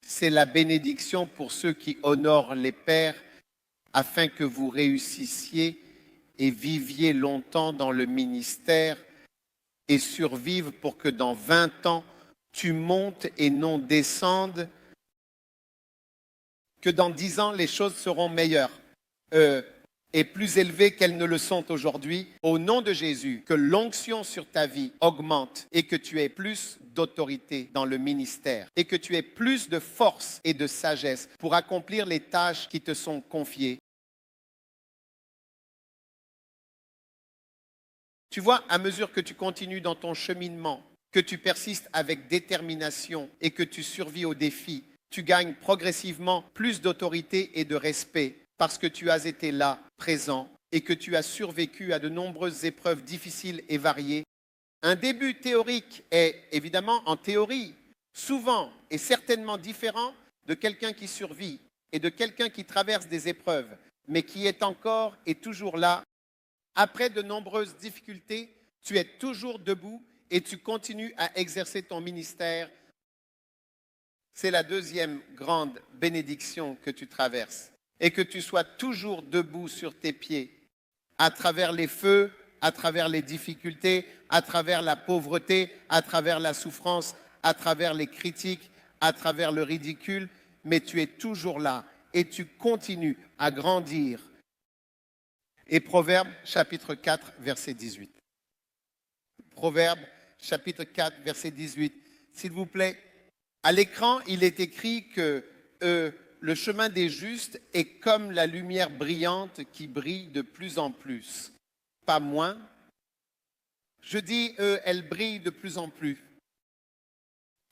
S1: C'est la bénédiction pour ceux qui honorent les pères, afin que vous réussissiez et viviez longtemps dans le ministère et survivre pour que dans 20 ans, tu montes et non descendes, que dans 10 ans, les choses seront meilleures et plus élevées qu'elles ne le sont aujourd'hui. Au nom de Jésus, que l'onction sur ta vie augmente et que tu aies plus d'autorité dans le ministère et que tu aies plus de force et de sagesse pour accomplir les tâches qui te sont confiées. Tu vois, à mesure que tu continues dans ton cheminement, que tu persistes avec détermination et que tu survis aux défis, tu gagnes progressivement plus d'autorité et de respect parce que tu as été là, présent, et que tu as survécu à de nombreuses épreuves difficiles et variées. Un début théorique est évidemment en théorie, souvent et certainement différent de quelqu'un qui survit et de quelqu'un qui traverse des épreuves, mais qui est encore et toujours là. Après de nombreuses difficultés, tu es toujours debout et tu continues à exercer ton ministère. C'est la deuxième grande bénédiction que tu traverses. Et que tu sois toujours debout sur tes pieds à travers les feux, à travers les difficultés, à travers la pauvreté, à travers la souffrance, à travers les critiques, à travers le ridicule, mais tu es toujours là et tu continues à grandir. Et Proverbe chapitre 4, verset 18. Proverbe chapitre 4, verset 18. S'il vous plaît, à l'écran, il est écrit que le chemin des justes est comme la lumière brillante qui brille de plus en plus. Pas moins. Je dis, elle brille de plus en plus.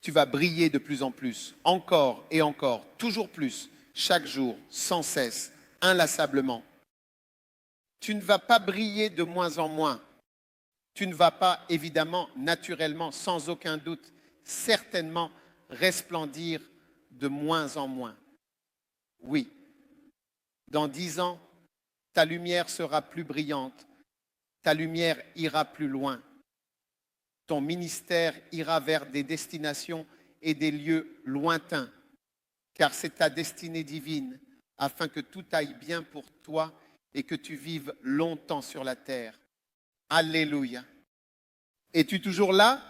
S1: Tu vas briller de plus en plus, encore et encore, toujours plus, chaque jour, sans cesse, inlassablement. Tu ne vas pas briller de moins en moins. Tu ne vas pas, évidemment, naturellement, sans aucun doute, certainement, resplendir de moins en moins. Oui, dans 10 ans, ta lumière sera plus brillante, ta lumière ira plus loin. Ton ministère ira vers des destinations et des lieux lointains, car c'est ta destinée divine, afin que tout aille bien pour toi et que tu vives longtemps sur la terre. Alléluia. Es-tu toujours là?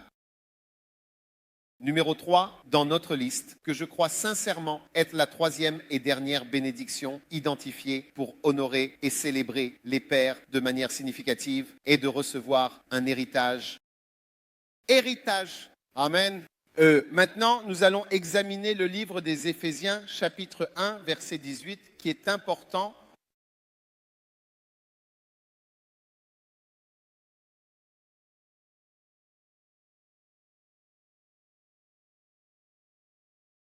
S1: Numéro 3 dans notre liste, que je crois sincèrement être la troisième et dernière bénédiction identifiée pour honorer et célébrer les pères de manière significative et de recevoir un héritage. Héritage. Amen. Maintenant, nous allons examiner le livre des Éphésiens, chapitre 1, verset 18, qui est important.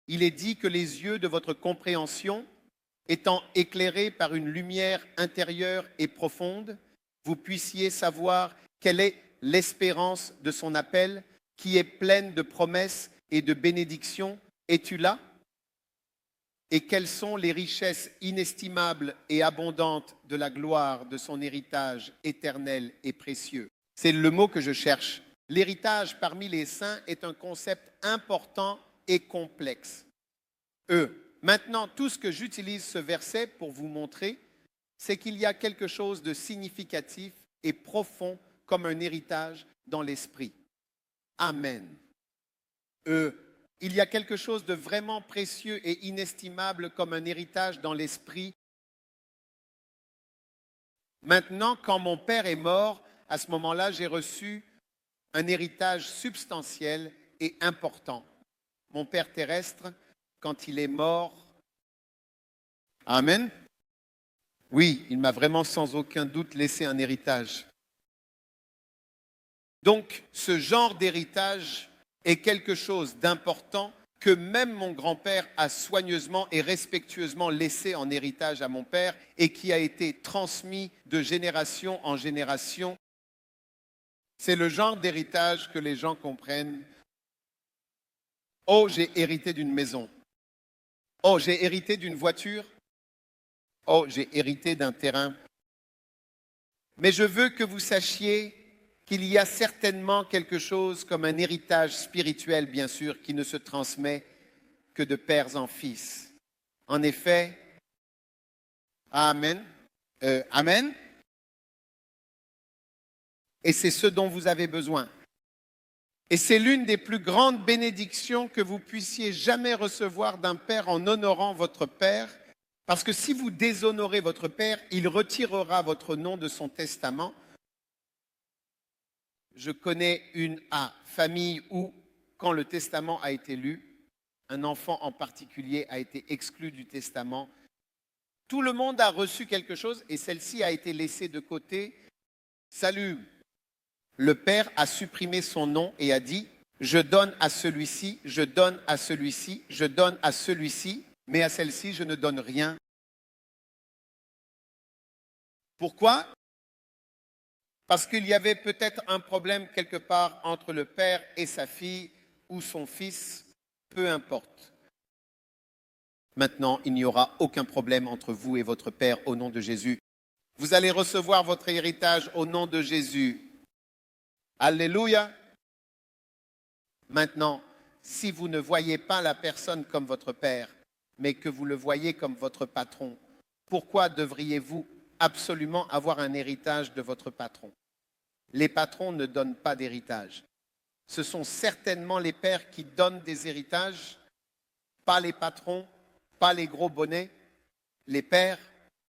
S1: Il est dit que les yeux de votre compréhension, étant éclairés par une lumière intérieure et profonde, vous puissiez savoir quelle est l'espérance de son appel, qui est pleine de promesses et de bénédictions. Es-tu là? Et quelles sont les richesses inestimables et abondantes de la gloire de son héritage éternel et précieux? C'est le mot que je cherche. L'héritage parmi les saints est un concept important et complexe. Maintenant, tout ce que j'utilise ce verset pour vous montrer, c'est qu'il y a quelque chose de significatif et profond comme un héritage dans l'esprit. Amen. Il y a quelque chose de vraiment précieux et inestimable comme un héritage dans l'esprit. Maintenant, quand mon père est mort, à ce moment-là, j'ai reçu un héritage substantiel et important. Mon père terrestre, quand il est mort, amen. Oui, il m'a vraiment sans aucun doute laissé un héritage. Donc, ce genre d'héritage est quelque chose d'important que même mon grand-père a soigneusement et respectueusement laissé en héritage à mon père et qui a été transmis de génération en génération. C'est le genre d'héritage que les gens comprennent. Oh, j'ai hérité d'une maison. Oh, j'ai hérité d'une voiture. Oh, j'ai hérité d'un terrain. Mais je veux que vous sachiez qu'il y a certainement quelque chose comme un héritage spirituel, bien sûr, qui ne se transmet que de pères en fils. En effet, amen, amen. Et c'est ce dont vous avez besoin. Et c'est l'une des plus grandes bénédictions que vous puissiez jamais recevoir d'un père en honorant votre père. Parce que si vous déshonorez votre père, il retirera votre nom de son testament. Je connais une famille où, quand le testament a été lu, un enfant en particulier a été exclu du testament. Tout le monde a reçu quelque chose et celle-ci a été laissée de côté. Salut. Le père a supprimé son nom et a dit « Je donne à celui-ci, je donne à celui-ci, je donne à celui-ci, mais à celle-ci, je ne donne rien. » Pourquoi? Parce qu'il y avait peut-être un problème quelque part entre le père et sa fille ou son fils, peu importe. Maintenant, il n'y aura aucun problème entre vous et votre père au nom de Jésus. Vous allez recevoir votre héritage au nom de Jésus. Alléluia. Maintenant, si vous ne voyez pas la personne comme votre père, mais que vous le voyez comme votre patron, pourquoi devriez-vous absolument avoir un héritage de votre patron. Les patrons ne donnent pas d'héritage. Ce sont certainement les pères qui donnent des héritages, pas les patrons, pas les gros bonnets, les pères.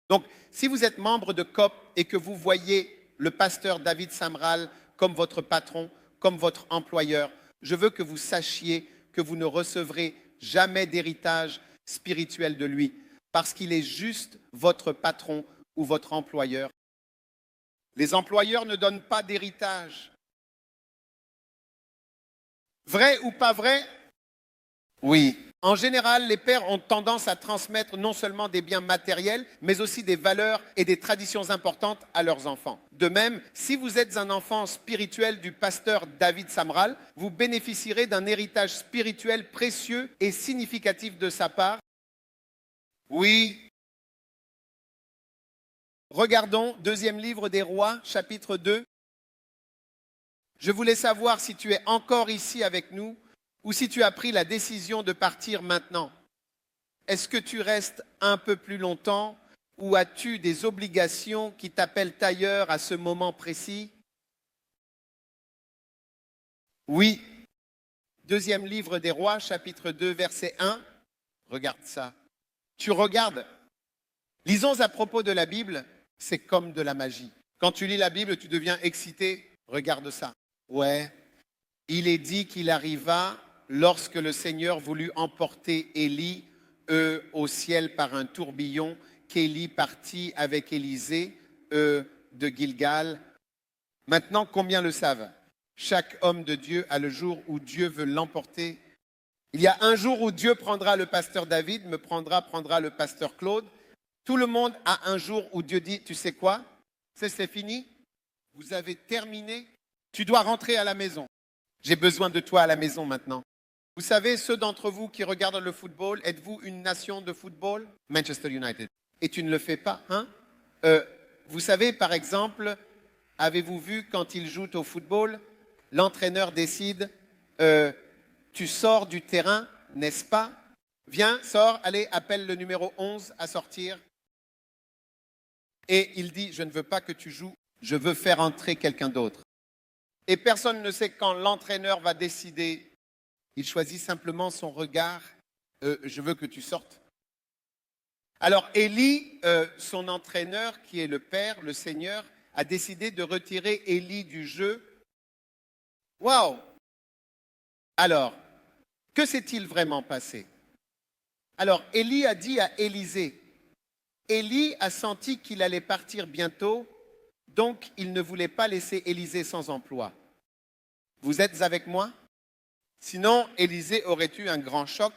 S1: Donc, si vous êtes membre de COP et que vous voyez le pasteur David Samral comme votre patron, comme votre employeur, je veux que vous sachiez que vous ne recevrez jamais d'héritage spirituel de lui, parce qu'il est juste votre patron ou votre employeur. Les employeurs ne donnent pas d'héritage. Vrai ou pas vrai? Oui. En général, les pères ont tendance à transmettre non seulement des biens matériels, mais aussi des valeurs et des traditions importantes à leurs enfants. De même, si vous êtes un enfant spirituel du pasteur David Samral, vous bénéficierez d'un héritage spirituel précieux et significatif de sa part. Oui. Regardons, deuxième livre des Rois, chapitre 2. Je voulais savoir si tu es encore ici avec nous ou si tu as pris la décision de partir maintenant. Est-ce que tu restes un peu plus longtemps ou as-tu des obligations qui t'appellent ailleurs à ce moment précis? Oui. Deuxième livre des Rois, chapitre 2, verset 1. Regarde ça. Tu regardes. Lisons à propos de la Bible, c'est comme de la magie. Quand tu lis la Bible, tu deviens excité. Regarde ça. Ouais. Il est dit qu'il arriva lorsque le Seigneur voulut emporter Élie au ciel par un tourbillon, qu'Élie partit avec Élisée de Gilgal. Maintenant, combien le savent? Chaque homme de Dieu a le jour où Dieu veut l'emporter. Il y a un jour où Dieu prendra le pasteur David, prendra le pasteur Claude. Tout le monde a un jour où Dieu dit, tu sais quoi? C'est fini. Vous avez terminé. Tu dois rentrer à la maison. J'ai besoin de toi à la maison maintenant. Vous savez, ceux d'entre vous qui regardent le football, êtes-vous une nation de football? Manchester United. Et tu ne le fais pas, hein? Vous savez, par exemple, avez-vous vu quand ils jouent au football, l'entraîneur décide, tu sors du terrain, n'est-ce pas? Viens, sors, allez, appelle le numéro 11 à sortir. Et il dit, je ne veux pas que tu joues, je veux faire entrer quelqu'un d'autre. Et personne ne sait quand l'entraîneur va décider. Il choisit simplement son regard. Je veux que tu sortes. Alors Élie, son entraîneur, qui est le Père, le Seigneur, a décidé de retirer Élie du jeu. Waouh! Alors, que s'est-il vraiment passé? Alors Élie a dit à Élisée, Élie a senti qu'il allait partir bientôt, donc il ne voulait pas laisser Élisée sans emploi. Vous êtes avec moi? Sinon, Élisée aurait eu un grand choc.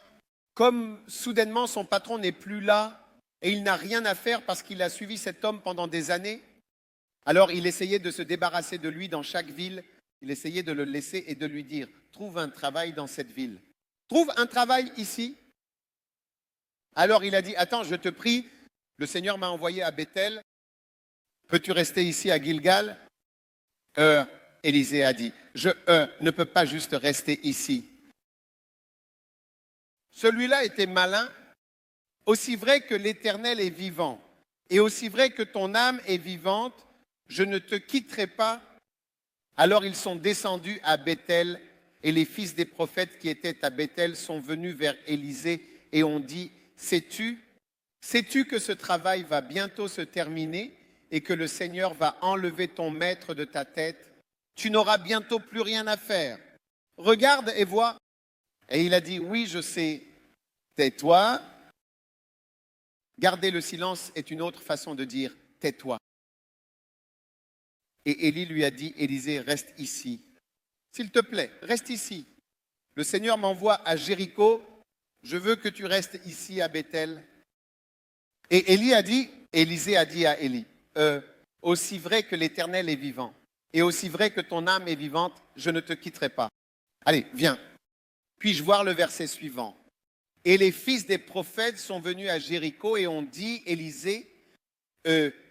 S1: Comme soudainement son patron n'est plus là et il n'a rien à faire parce qu'il a suivi cet homme pendant des années, alors il essayait de se débarrasser de lui dans chaque ville. Il essayait de le laisser et de lui dire, trouve un travail dans cette ville. Trouve un travail ici. Alors il a dit, attends, je te prie, le Seigneur m'a envoyé à Bethel. Peux-tu rester ici à Gilgal? Élisée a dit, je ne peux pas juste rester ici. Celui-là était malin. Aussi vrai que l'Éternel est vivant, et aussi vrai que ton âme est vivante, je ne te quitterai pas. Alors ils sont descendus à Bethel, et les fils des prophètes qui étaient à Bethel sont venus vers Élisée et ont dit, sais-tu que ce travail va bientôt se terminer et que le Seigneur va enlever ton maître de ta tête? Tu n'auras bientôt plus rien à faire. Regarde et vois. Et il a dit, oui, je sais, tais-toi. Garder le silence est une autre façon de dire, tais-toi. Et Élie lui a dit, Élisée, reste ici. S'il te plaît, reste ici. Le Seigneur m'envoie à Jéricho. Je veux que tu restes ici à Bethel. Et Élisée a dit à Élie, aussi vrai que l'Éternel est vivant, et aussi vrai que ton âme est vivante, je ne te quitterai pas. Allez, viens. Puis-je voir le verset suivant? Et les fils des prophètes sont venus à Jéricho et ont dit, Élisée,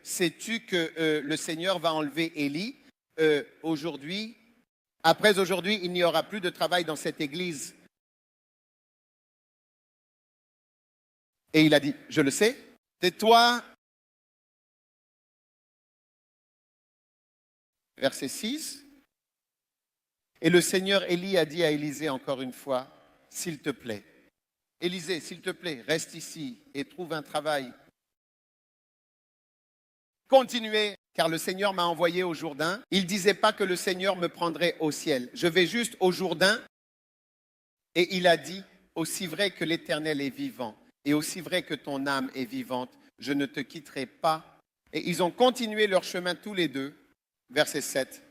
S1: sais-tu que le Seigneur va enlever Élie aujourd'hui? Après aujourd'hui, il n'y aura plus de travail dans cette église. Et il a dit, je le sais, tais-toi. Verset 6. Et le Seigneur Élie a dit à Élisée encore une fois, s'il te plaît, Élisée, s'il te plaît, reste ici et trouve un travail. Continuez, car le Seigneur m'a envoyé au Jourdain. Il ne disait pas que le Seigneur me prendrait au ciel. Je vais juste au Jourdain. Et il a dit, aussi vrai que l'Éternel est vivant, et aussi vrai que ton âme est vivante, je ne te quitterai pas. Et ils ont continué leur chemin tous les deux. Verset 7.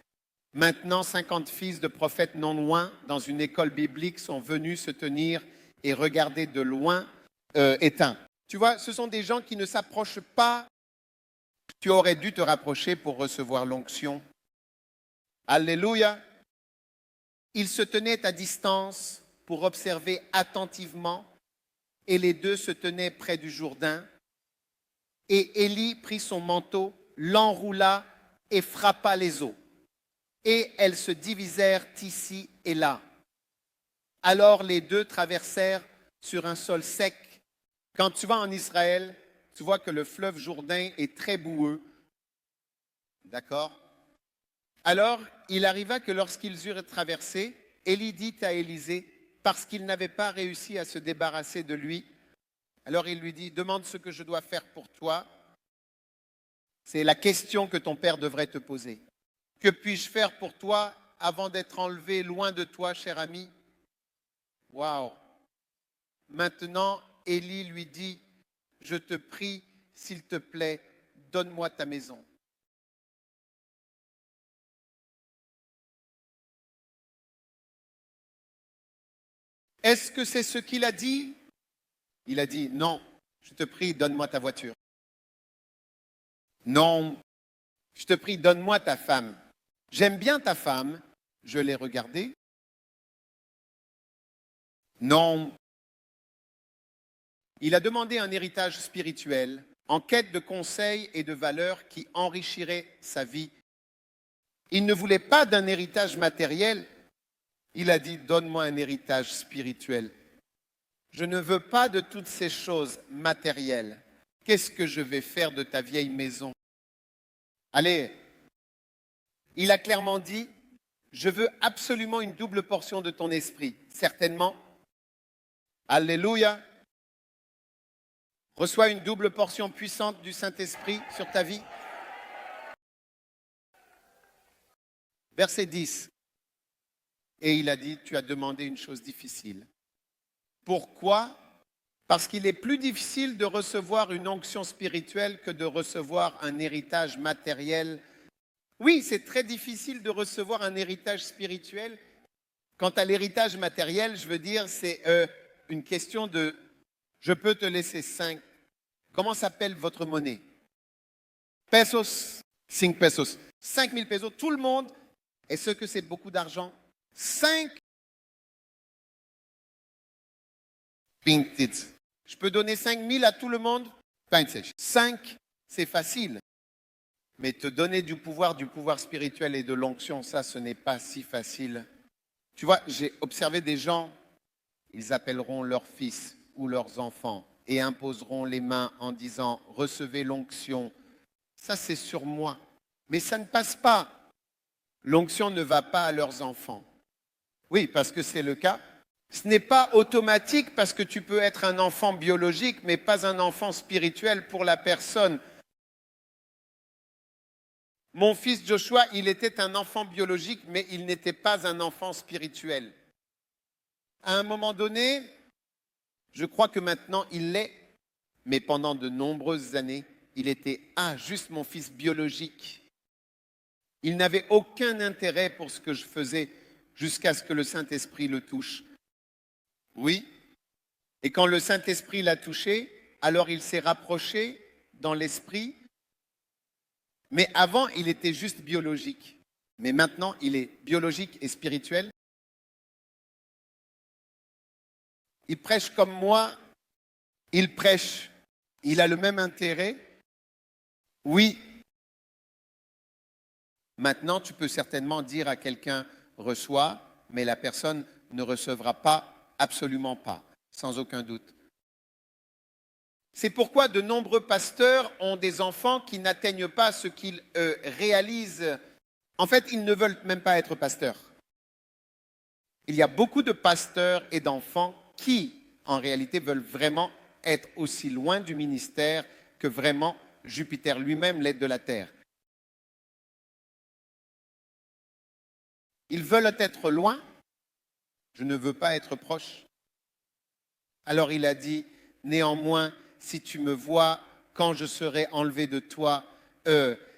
S1: Maintenant, 50 fils de prophètes non loin, dans une école biblique, sont venus se tenir et regarder de loin éteints. Tu vois, ce sont des gens qui ne s'approchent pas. Tu aurais dû te rapprocher pour recevoir l'onction. Alléluia. Ils se tenaient à distance pour observer attentivement, et les deux se tenaient près du Jourdain. Et Élie prit son manteau, l'enroula et frappa les eaux. Et elles se divisèrent ici et là. Alors les deux traversèrent sur un sol sec. Quand tu vas en Israël, tu vois que le fleuve Jourdain est très boueux. D'accord? Alors, il arriva que lorsqu'ils eurent traversé, Élie dit à Élisée, parce qu'il n'avait pas réussi à se débarrasser de lui, alors il lui dit, demande ce que je dois faire pour toi. C'est la question que ton père devrait te poser. Que puis-je faire pour toi avant d'être enlevé loin de toi, cher ami? Waouh! Maintenant, Élie lui dit, je te prie, s'il te plaît, donne-moi ta maison. Est-ce que c'est ce qu'il a dit? Il a dit, non, je te prie, donne-moi ta voiture. Non, je te prie, donne-moi ta femme. J'aime bien ta femme, je l'ai regardée. Non. Il a demandé un héritage spirituel en quête de conseils et de valeurs qui enrichiraient sa vie. Il ne voulait pas d'un héritage matériel. Il a dit, donne-moi un héritage spirituel. Je ne veux pas de toutes ces choses matérielles. Qu'est-ce que je vais faire de ta vieille maison? Allez, il a clairement dit, je veux absolument une double portion de ton esprit. Certainement. Alléluia. Reçois une double portion puissante du Saint-Esprit sur ta vie. Verset 10. Et il a dit, tu as demandé une chose difficile. Pourquoi? Parce qu'il est plus difficile de recevoir une onction spirituelle que de recevoir un héritage matériel. Oui, c'est très difficile de recevoir un héritage spirituel. Quant à l'héritage matériel, je veux dire, c'est une question de je peux te laisser 5. Comment s'appelle votre monnaie? Pesos, 5 pesos. 5000 pesos, tout le monde. Est-ce que c'est beaucoup d'argent? 5 pintites. Je peux donner 5000 à tout le monde? 5, c'est facile. Mais te donner du pouvoir spirituel et de l'onction, ça, ce n'est pas si facile. Tu vois, j'ai observé des gens, ils appelleront leurs fils ou leurs enfants et imposeront les mains en disant « Recevez l'onction ». Ça, c'est sur moi. Mais ça ne passe pas. L'onction ne va pas à leurs enfants. Oui, parce que c'est le cas. Ce n'est pas automatique parce que tu peux être un enfant biologique, mais pas un enfant spirituel pour la personne. Mon fils Joshua, il était un enfant biologique, mais il n'était pas un enfant spirituel. À un moment donné, je crois que maintenant il l'est, mais pendant de nombreuses années, il était juste mon fils biologique. Il n'avait aucun intérêt pour ce que je faisais jusqu'à ce que le Saint-Esprit le touche. Oui. Et quand le Saint-Esprit l'a touché, alors il s'est rapproché dans l'esprit. Mais avant, il était juste biologique. Mais maintenant, il est biologique et spirituel. Il prêche comme moi. Il prêche. Il a le même intérêt. Oui. Maintenant, tu peux certainement dire à quelqu'un « reçois », mais la personne ne recevra pas, absolument pas, sans aucun doute. C'est pourquoi de nombreux pasteurs ont des enfants qui n'atteignent pas ce qu'ils réalisent En fait, ils ne veulent même pas être pasteurs. Il y a beaucoup de pasteurs et d'enfants qui, en réalité, veulent vraiment être aussi loin du ministère que vraiment Jupiter lui-même l'est de la Terre. Ils veulent être loin, je ne veux pas être proche. Alors il a dit, néanmoins, si tu me vois quand je serai enlevé de toi,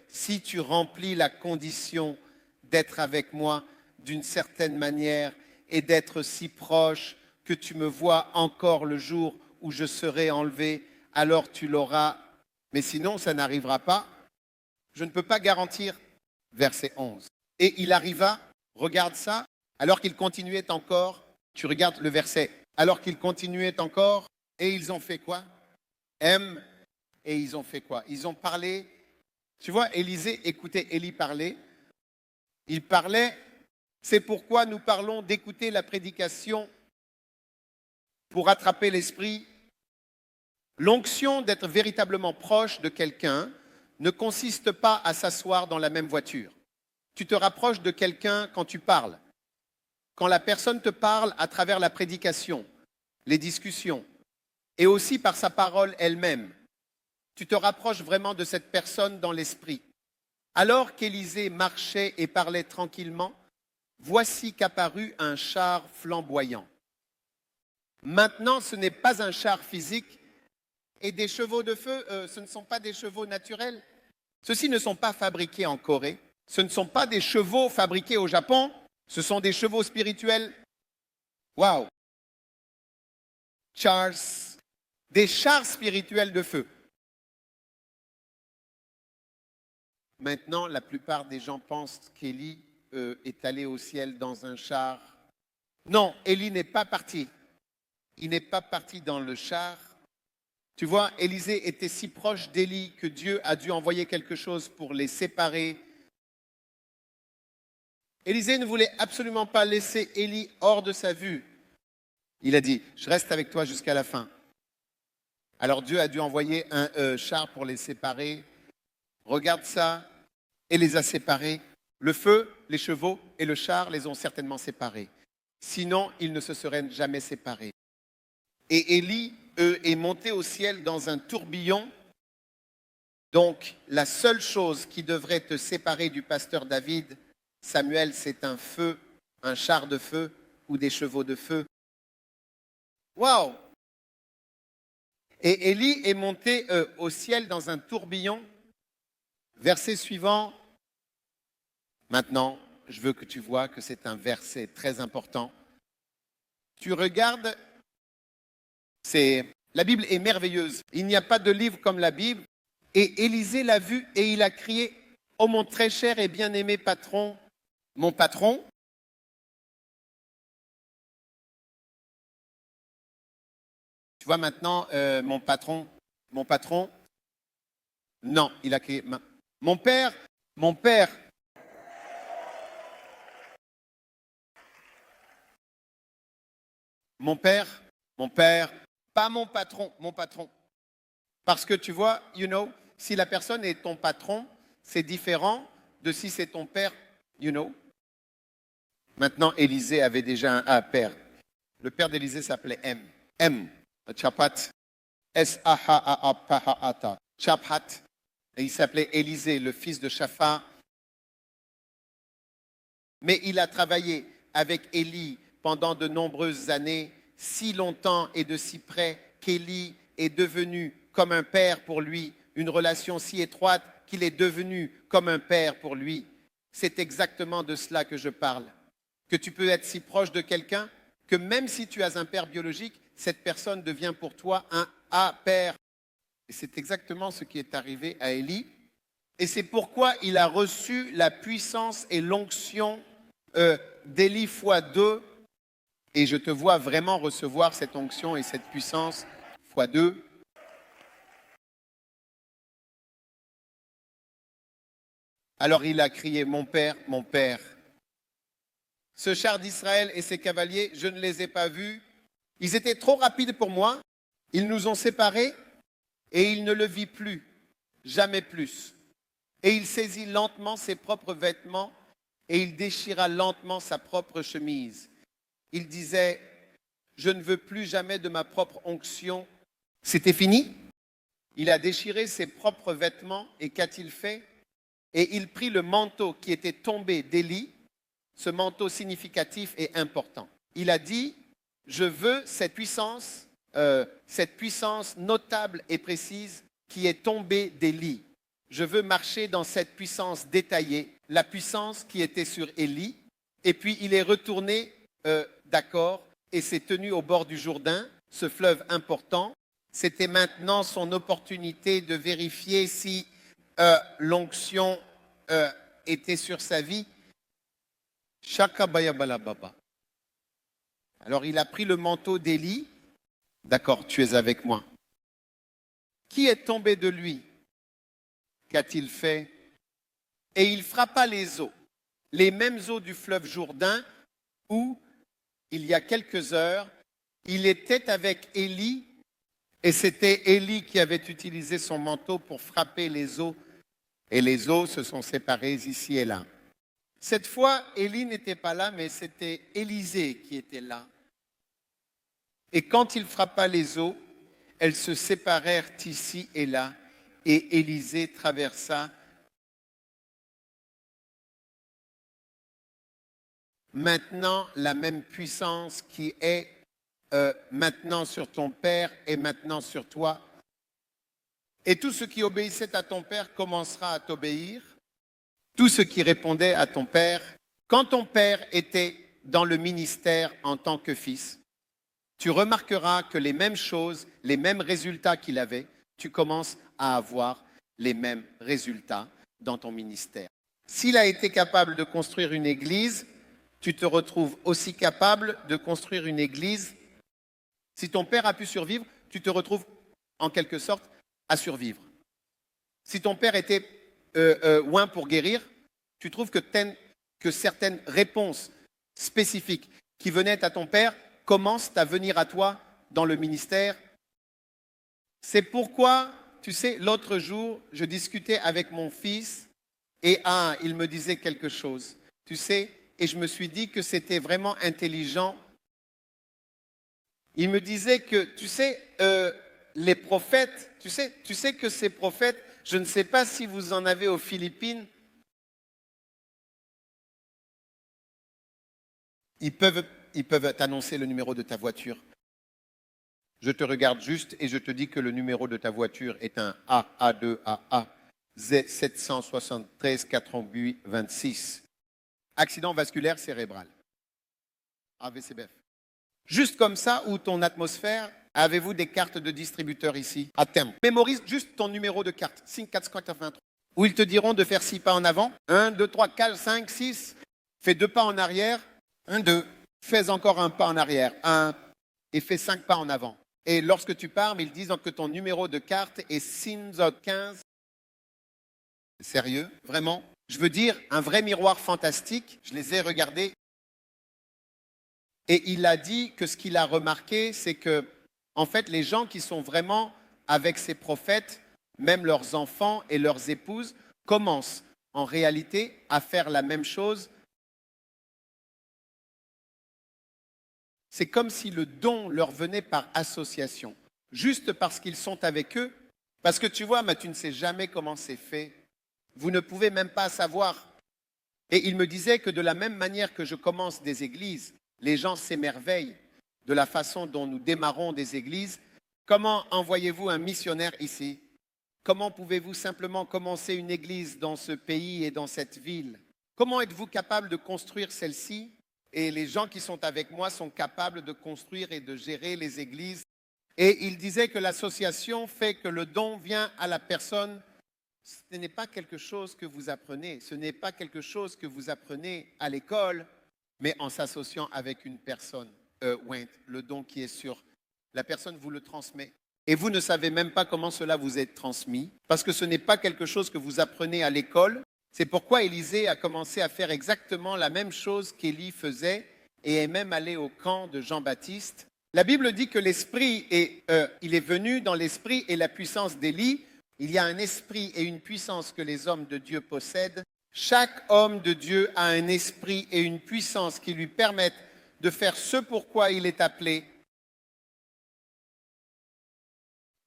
S1: si tu remplis la condition d'être avec moi d'une certaine manière et d'être si proche que tu me vois encore le jour où je serai enlevé, alors tu l'auras. Mais sinon, ça n'arrivera pas. Je ne peux pas garantir. Verset 11. Et il arriva, regarde ça, alors qu'il continuait encore, tu regardes le verset, alors qu'il continuait encore, et ils ont fait quoi? Et ils ont fait quoi? Ils ont parlé. Tu vois, Élisée écoutait Élie parler. Il parlait. C'est pourquoi nous parlons d'écouter la prédication pour attraper l'esprit. L'onction d'être véritablement proche de quelqu'un ne consiste pas à s'asseoir dans la même voiture. Tu te rapproches de quelqu'un quand tu parles. Quand la personne te parle à travers la prédication, les discussions, et aussi par sa parole elle-même, tu te rapproches vraiment de cette personne dans l'esprit. Alors qu'Élisée marchait et parlait tranquillement, voici qu'apparut un char flamboyant. Maintenant, ce n'est pas un char physique et des chevaux de feu, ce ne sont pas des chevaux naturels. Ceux-ci ne sont pas fabriqués en Corée. Ce ne sont pas des chevaux fabriqués au Japon. Ce sont des chevaux spirituels. Waouh! Des chars spirituels de feu. Maintenant, la plupart des gens pensent qu'Élie est allé au ciel dans un char. Non, Élie n'est pas parti. Il n'est pas parti dans le char. Tu vois, Élisée était si proche d'Élie que Dieu a dû envoyer quelque chose pour les séparer. Élisée ne voulait absolument pas laisser Élie hors de sa vue. Il a dit, je reste avec toi jusqu'à la fin. Alors Dieu a dû envoyer un char pour les séparer. Regarde ça, et les a séparés. Le feu, les chevaux et le char les ont certainement séparés. Sinon, ils ne se seraient jamais séparés. Et Élie, est monté au ciel dans un tourbillon. Donc, la seule chose qui devrait te séparer du pasteur David, Samuel, c'est un feu, un char de feu ou des chevaux de feu. Waouh! Et Élie est monté au ciel dans un tourbillon. Verset suivant. Maintenant, je veux que tu vois que c'est un verset très important. Tu regardes, la Bible est merveilleuse. Il n'y a pas de livre comme la Bible. Et Élisée l'a vu et il a crié, « Oh mon très cher et bien-aimé patron, mon patron !» Tu vois maintenant, mon patron, non, il a crié, « Mon père, mon père !» Mon père, pas mon patron, mon patron. Parce que tu vois, si la personne est ton patron, c'est différent de si c'est ton père, Maintenant, Élisée avait déjà un père. Le père d'Élisée s'appelait M. Chapat. S-A-H-A-A-P-H-A-T-A. Chapat. Et il s'appelait Élisée, le fils de Shaphat. Mais il a travaillé avec Élie pendant de nombreuses années, si longtemps et de si près qu'Élie est devenu comme un père pour lui, une relation si étroite qu'il est devenu comme un père pour lui. C'est exactement de cela que je parle. Que tu peux être si proche de quelqu'un que même si tu as un père biologique, cette personne devient pour toi un père. Et c'est exactement ce qui est arrivé à Élie. Et c'est pourquoi il a reçu la puissance et l'onction d'Élie fois 2. Et je te vois vraiment recevoir cette onction et cette puissance fois 2. Alors il a crié, mon père, mon père. Ce char d'Israël et ses cavaliers, je ne les ai pas vus. Ils étaient trop rapides pour moi. Ils nous ont séparés et il ne le vit plus, jamais plus. Et il saisit lentement ses propres vêtements et il déchira lentement sa propre chemise. Il disait, je ne veux plus jamais de ma propre onction. C'était fini. Il a déchiré ses propres vêtements et qu'a-t-il fait? Et il prit le manteau qui était tombé d'Élie, ce manteau significatif et important. Il a dit, je veux cette puissance notable et précise qui est tombée d'Élie. Je veux marcher dans cette puissance détaillée, la puissance qui était sur Élie. Et puis il est retourné, d'accord, et s'est tenu au bord du Jourdain, ce fleuve important. C'était maintenant son opportunité de vérifier si l'onction était sur sa vie. Shakabayabalababa. Alors il a pris le manteau d'Élie. D'accord, tu es avec moi. Qui est tombé de lui? Qu'a-t-il fait? Et il frappa les eaux, les mêmes eaux du fleuve Jourdain où, il y a quelques heures, il était avec Élie, et c'était Élie qui avait utilisé son manteau pour frapper les eaux, et les eaux se sont séparées ici et là. Cette fois, Élie n'était pas là, mais c'était Élisée qui était là. Et quand il frappa les eaux, elles se séparèrent ici et là, et Élisée traversa. Maintenant, la même puissance qui est maintenant sur ton père et maintenant sur toi. Et tout ce qui obéissait à ton père commencera à t'obéir. Tout ce qui répondait à ton père, quand ton père était dans le ministère en tant que fils, tu remarqueras que les mêmes choses, les mêmes résultats qu'il avait, tu commences à avoir les mêmes résultats dans ton ministère. S'il a été capable de construire une église, tu te retrouves aussi capable de construire une église. Si ton père a pu survivre, tu te retrouves en quelque sorte à survivre. Si ton père était oint pour guérir, tu trouves que certaines réponses spécifiques qui venaient à ton père commencent à venir à toi dans le ministère. C'est pourquoi, tu sais, l'autre jour, je discutais avec mon fils et il me disait quelque chose, tu sais, et je me suis dit que c'était vraiment intelligent. Il me disait que, tu sais, les prophètes, tu sais que ces prophètes, je ne sais pas si vous en avez aux Philippines, ils peuvent t'annoncer le numéro de ta voiture. Je te regarde juste et je te dis que le numéro de ta voiture est un AA2AA 773 88 26. Accident vasculaire cérébral. AVCBF. Juste comme ça, ou ton atmosphère, avez-vous des cartes de distributeurs ici? À terme. Mémorise juste ton numéro de carte. 5483. Où ils te diront de faire 6 pas en avant. 1, 2, 3, 4, 5, 6. Fais 2 pas en arrière. 1, 2. Fais encore un pas en arrière. 1. Et fais 5 pas en avant. Et lorsque tu pars, ils disent que ton numéro de carte est 615. Sérieux? Vraiment? Je veux dire, un vrai miroir fantastique. Je les ai regardés. Et il a dit que ce qu'il a remarqué, c'est que, en fait, les gens qui sont vraiment avec ces prophètes, même leurs enfants et leurs épouses, commencent en réalité à faire la même chose. C'est comme si le don leur venait par association, juste parce qu'ils sont avec eux. Parce que tu vois, mais tu ne sais jamais comment c'est fait. Vous ne pouvez même pas savoir. Et il me disait que de la même manière que je commence des églises, les gens s'émerveillent de la façon dont nous démarrons des églises. Comment envoyez-vous un missionnaire ici? Comment pouvez-vous simplement commencer une église dans ce pays et dans cette ville? Comment êtes-vous capable de construire celle-ci? Et les gens qui sont avec moi sont capables de construire et de gérer les églises. Et il disait que l'association fait que le don vient à la personne. Ce n'est pas quelque chose que vous apprenez. Ce n'est pas quelque chose que vous apprenez à l'école, mais en s'associant avec une personne, le don qui est sur la personne vous le transmet. Et vous ne savez même pas comment cela vous est transmis, parce que ce n'est pas quelque chose que vous apprenez à l'école. C'est pourquoi Élisée a commencé à faire exactement la même chose qu'Élie faisait et est même allé au camp de Jean-Baptiste. La Bible dit que l'esprit, il est venu dans l'esprit et la puissance d'Élie. Il y a un esprit et une puissance que les hommes de Dieu possèdent. Chaque homme de Dieu a un esprit et une puissance qui lui permettent de faire ce pourquoi il est appelé.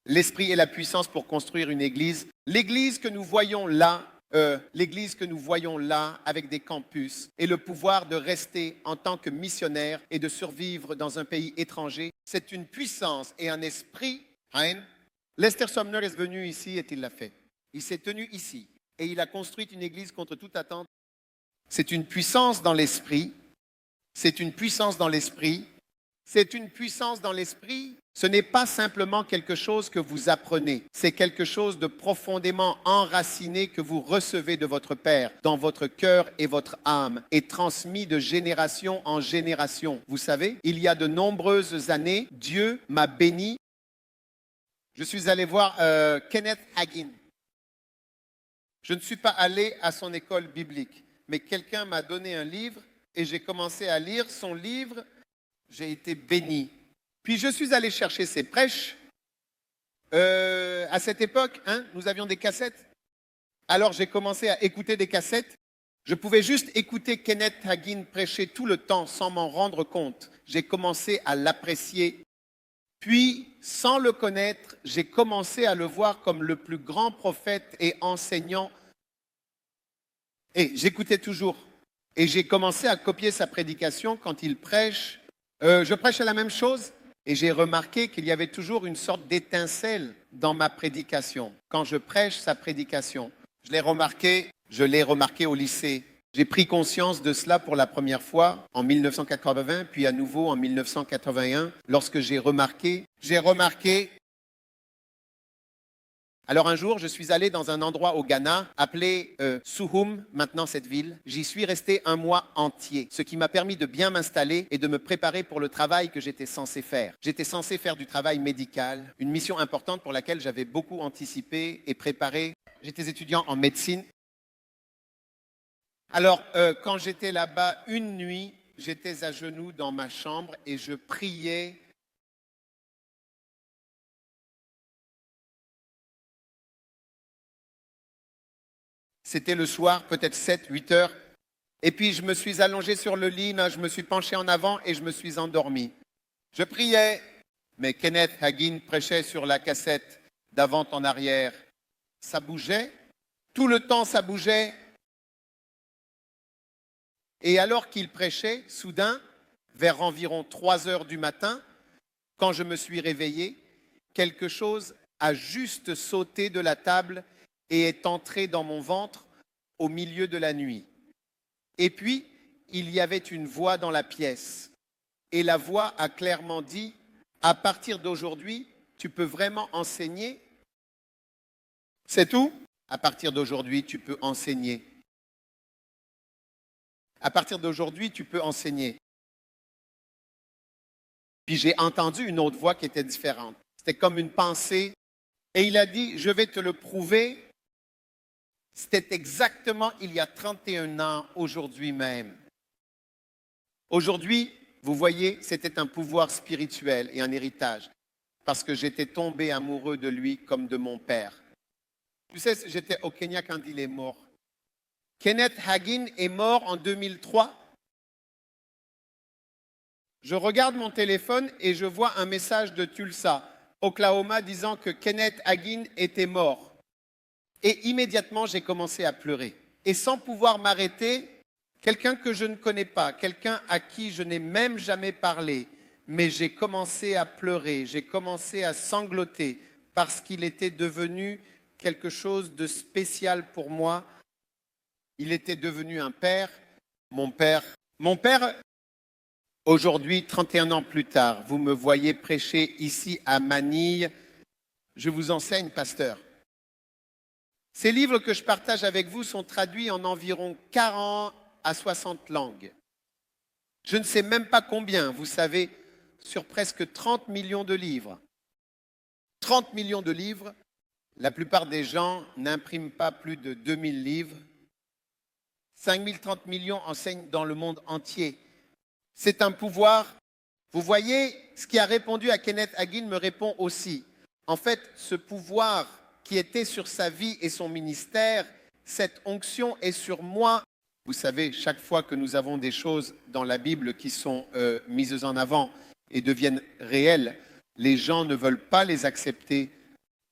S1: L'esprit et la puissance pour construire une église. L'église que nous voyons là, avec des campus et le pouvoir de rester en tant que missionnaire et de survivre dans un pays étranger, c'est une puissance et un esprit. Hein? Lester Sumner est venu ici et il l'a fait. Il s'est tenu ici et il a construit une église contre toute attente. C'est une puissance dans l'esprit. C'est une puissance dans l'esprit. C'est une puissance dans l'esprit. Ce n'est pas simplement quelque chose que vous apprenez. C'est quelque chose de profondément enraciné que vous recevez de votre Père dans votre cœur et votre âme et transmis de génération en génération. Vous savez, il y a de nombreuses années, Dieu m'a béni. Je suis allé voir Kenneth Hagin. Je ne suis pas allé à son école biblique, mais quelqu'un m'a donné un livre et j'ai commencé à lire son livre. J'ai été béni. Puis je suis allé chercher ses prêches. À cette époque, nous avions des cassettes. Alors j'ai commencé à écouter des cassettes. Je pouvais juste écouter Kenneth Hagin prêcher tout le temps sans m'en rendre compte. J'ai commencé à l'apprécier. Puis, sans le connaître, j'ai commencé à le voir comme le plus grand prophète et enseignant. Et j'écoutais toujours. Et j'ai commencé à copier sa prédication quand il prêche. Je prêchais la même chose et j'ai remarqué qu'il y avait toujours une sorte d'étincelle dans ma prédication. Quand je prêche sa prédication, je l'ai remarqué au lycée. J'ai pris conscience de cela pour la première fois en 1980, puis à nouveau en 1981, lorsque j'ai remarqué. Alors un jour, je suis allé dans un endroit au Ghana appelé Suhum, maintenant cette ville. J'y suis resté un mois entier, ce qui m'a permis de bien m'installer et de me préparer pour le travail que j'étais censé faire. J'étais censé faire du travail médical, une mission importante pour laquelle j'avais beaucoup anticipé et préparé. J'étais étudiant en médecine. Alors, quand j'étais là-bas une nuit, j'étais à genoux dans ma chambre et je priais. C'était le soir, peut-être 7, 8 heures. Et puis, je me suis allongé sur le lit, je me suis penché en avant et je me suis endormi. Je priais, mais Kenneth Hagin prêchait sur la cassette d'avant en arrière. Ça bougeait, tout le temps ça bougeait. Et alors qu'il prêchait, soudain, vers environ 3 heures du matin, quand je me suis réveillé, quelque chose a juste sauté de la table et est entré dans mon ventre au milieu de la nuit. Et puis, il y avait une voix dans la pièce. Et la voix a clairement dit, à partir d'aujourd'hui, tu peux vraiment enseigner. C'est tout. À partir d'aujourd'hui, tu peux enseigner. À partir d'aujourd'hui, tu peux enseigner. Puis j'ai entendu une autre voix qui était différente. C'était comme une pensée. Et il a dit, je vais te le prouver. C'était exactement il y a 31 ans, aujourd'hui même. Aujourd'hui, vous voyez, c'était un pouvoir spirituel et un héritage. Parce que j'étais tombé amoureux de lui comme de mon père. Tu sais, j'étais au Kenya quand il est mort. Kenneth Hagin est mort en 2003. Je regarde mon téléphone et je vois un message de Tulsa, Oklahoma, disant que Kenneth Hagin était mort. Et immédiatement, j'ai commencé à pleurer. Et sans pouvoir m'arrêter, quelqu'un que je ne connais pas, quelqu'un à qui je n'ai même jamais parlé, mais j'ai commencé à pleurer, j'ai commencé à sangloter parce qu'il était devenu quelque chose de spécial pour moi. Il était devenu un père, mon père. Mon père, aujourd'hui, 31 ans plus tard, vous me voyez prêcher ici à Manille. Je vous enseigne, pasteur. Ces livres que je partage avec vous sont traduits en environ 40 à 60 langues. Je ne sais même pas combien, vous savez, sur presque 30 millions de livres. 30 millions de livres, la plupart des gens n'impriment pas plus de 2000 livres. 5030 millions enseignent dans le monde entier. C'est un pouvoir. Vous voyez, ce qui a répondu à Kenneth Hagin me répond aussi. En fait, ce pouvoir qui était sur sa vie et son ministère, cette onction est sur moi. Vous savez, chaque fois que nous avons des choses dans la Bible qui sont mises en avant et deviennent réelles, les gens ne veulent pas les accepter.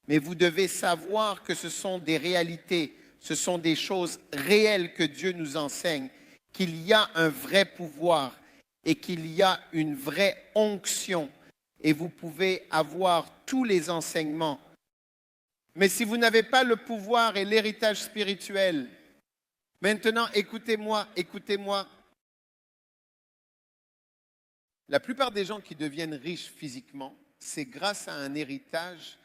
S1: Mais vous devez savoir que ce sont des réalités, ce sont des choses réelles que Dieu nous enseigne, qu'il y a un vrai pouvoir et qu'il y a une vraie onction. Et vous pouvez avoir tous les enseignements. Mais si vous n'avez pas le pouvoir et l'héritage spirituel, maintenant, écoutez-moi, écoutez-moi. La plupart des gens qui deviennent riches physiquement, c'est grâce à un héritage.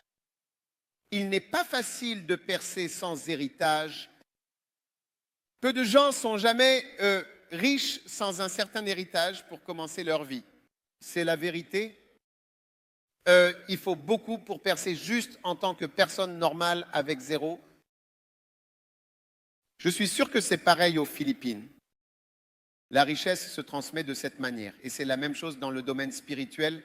S1: Il n'est pas facile de percer sans héritage. Peu de gens sont jamais riches sans un certain héritage pour commencer leur vie. C'est la vérité. Il faut beaucoup pour percer juste en tant que personne normale avec zéro. Je suis sûr que c'est pareil aux Philippines. La richesse se transmet de cette manière. Et c'est la même chose dans le domaine spirituel.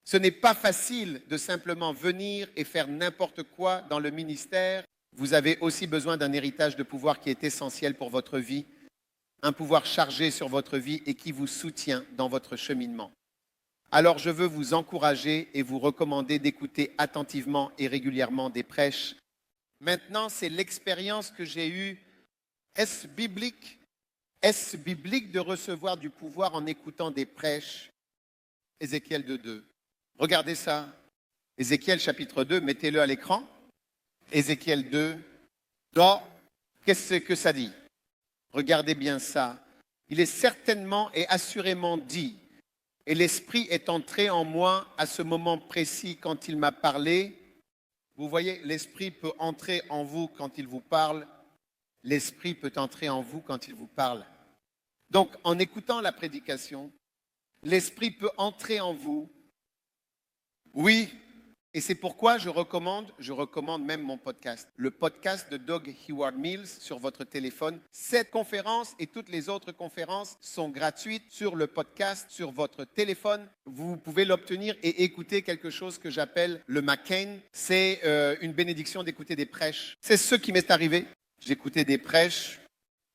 S1: Ce n'est pas facile de simplement venir et faire n'importe quoi dans le ministère. Vous avez aussi besoin d'un héritage de pouvoir qui est essentiel pour votre vie. Un pouvoir chargé sur votre vie et qui vous soutient dans votre cheminement. Alors je veux vous encourager et vous recommander d'écouter attentivement et régulièrement des prêches. Maintenant, c'est l'expérience que j'ai eue. Est-ce biblique de recevoir du pouvoir en écoutant des prêches? Ézéchiel 2.2. Regardez ça. Ézéchiel chapitre 2, mettez-le à l'écran. Ézéchiel 2. Donc, qu'est-ce que ça dit? Regardez bien ça. Il est certainement et assurément dit, et l'Esprit est entré en moi à ce moment précis quand il m'a parlé. Vous voyez, l'Esprit peut entrer en vous quand il vous parle. L'Esprit peut entrer en vous quand il vous parle. Donc, en écoutant la prédication, l'Esprit peut entrer en vous. Oui, et c'est pourquoi je recommande même mon podcast. Le podcast de Doug Heward Mills sur votre téléphone. Cette conférence et toutes les autres conférences sont gratuites sur le podcast, sur votre téléphone. Vous pouvez l'obtenir et écouter quelque chose que j'appelle le McCain. C'est une bénédiction d'écouter des prêches. C'est ce qui m'est arrivé. J'écoutais des prêches.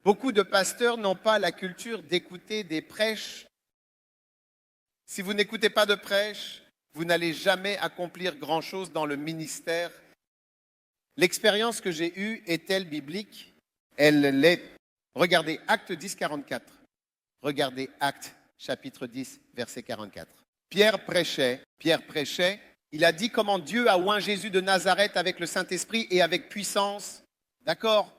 S1: Beaucoup de pasteurs n'ont pas la culture d'écouter des prêches. Si vous n'écoutez pas de prêches, vous n'allez jamais accomplir grand-chose dans le ministère. L'expérience que j'ai eue est-elle biblique? Elle l'est. Regardez Acte 10, 44. Regardez Acte chapitre 10, verset 44. Pierre prêchait. Il a dit comment Dieu a oint Jésus de Nazareth avec le Saint-Esprit et avec puissance. D'accord?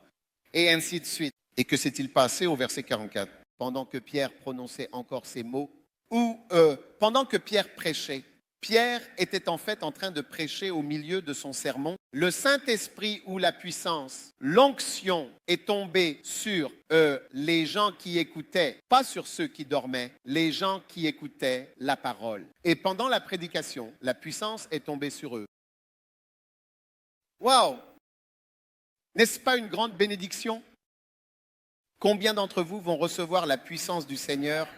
S1: Et ainsi de suite. Et que s'est-il passé au verset 44? Pendant que Pierre prononçait encore ces mots, pendant que Pierre prêchait, Pierre était en fait en train de prêcher au milieu de son sermon. Le Saint-Esprit ou la puissance, l'onction est tombée sur les gens qui écoutaient, pas sur ceux qui dormaient, les gens qui écoutaient la parole. Et pendant la prédication, la puissance est tombée sur eux. Waouh! N'est-ce pas une grande bénédiction? Combien d'entre vous vont recevoir la puissance du Seigneur?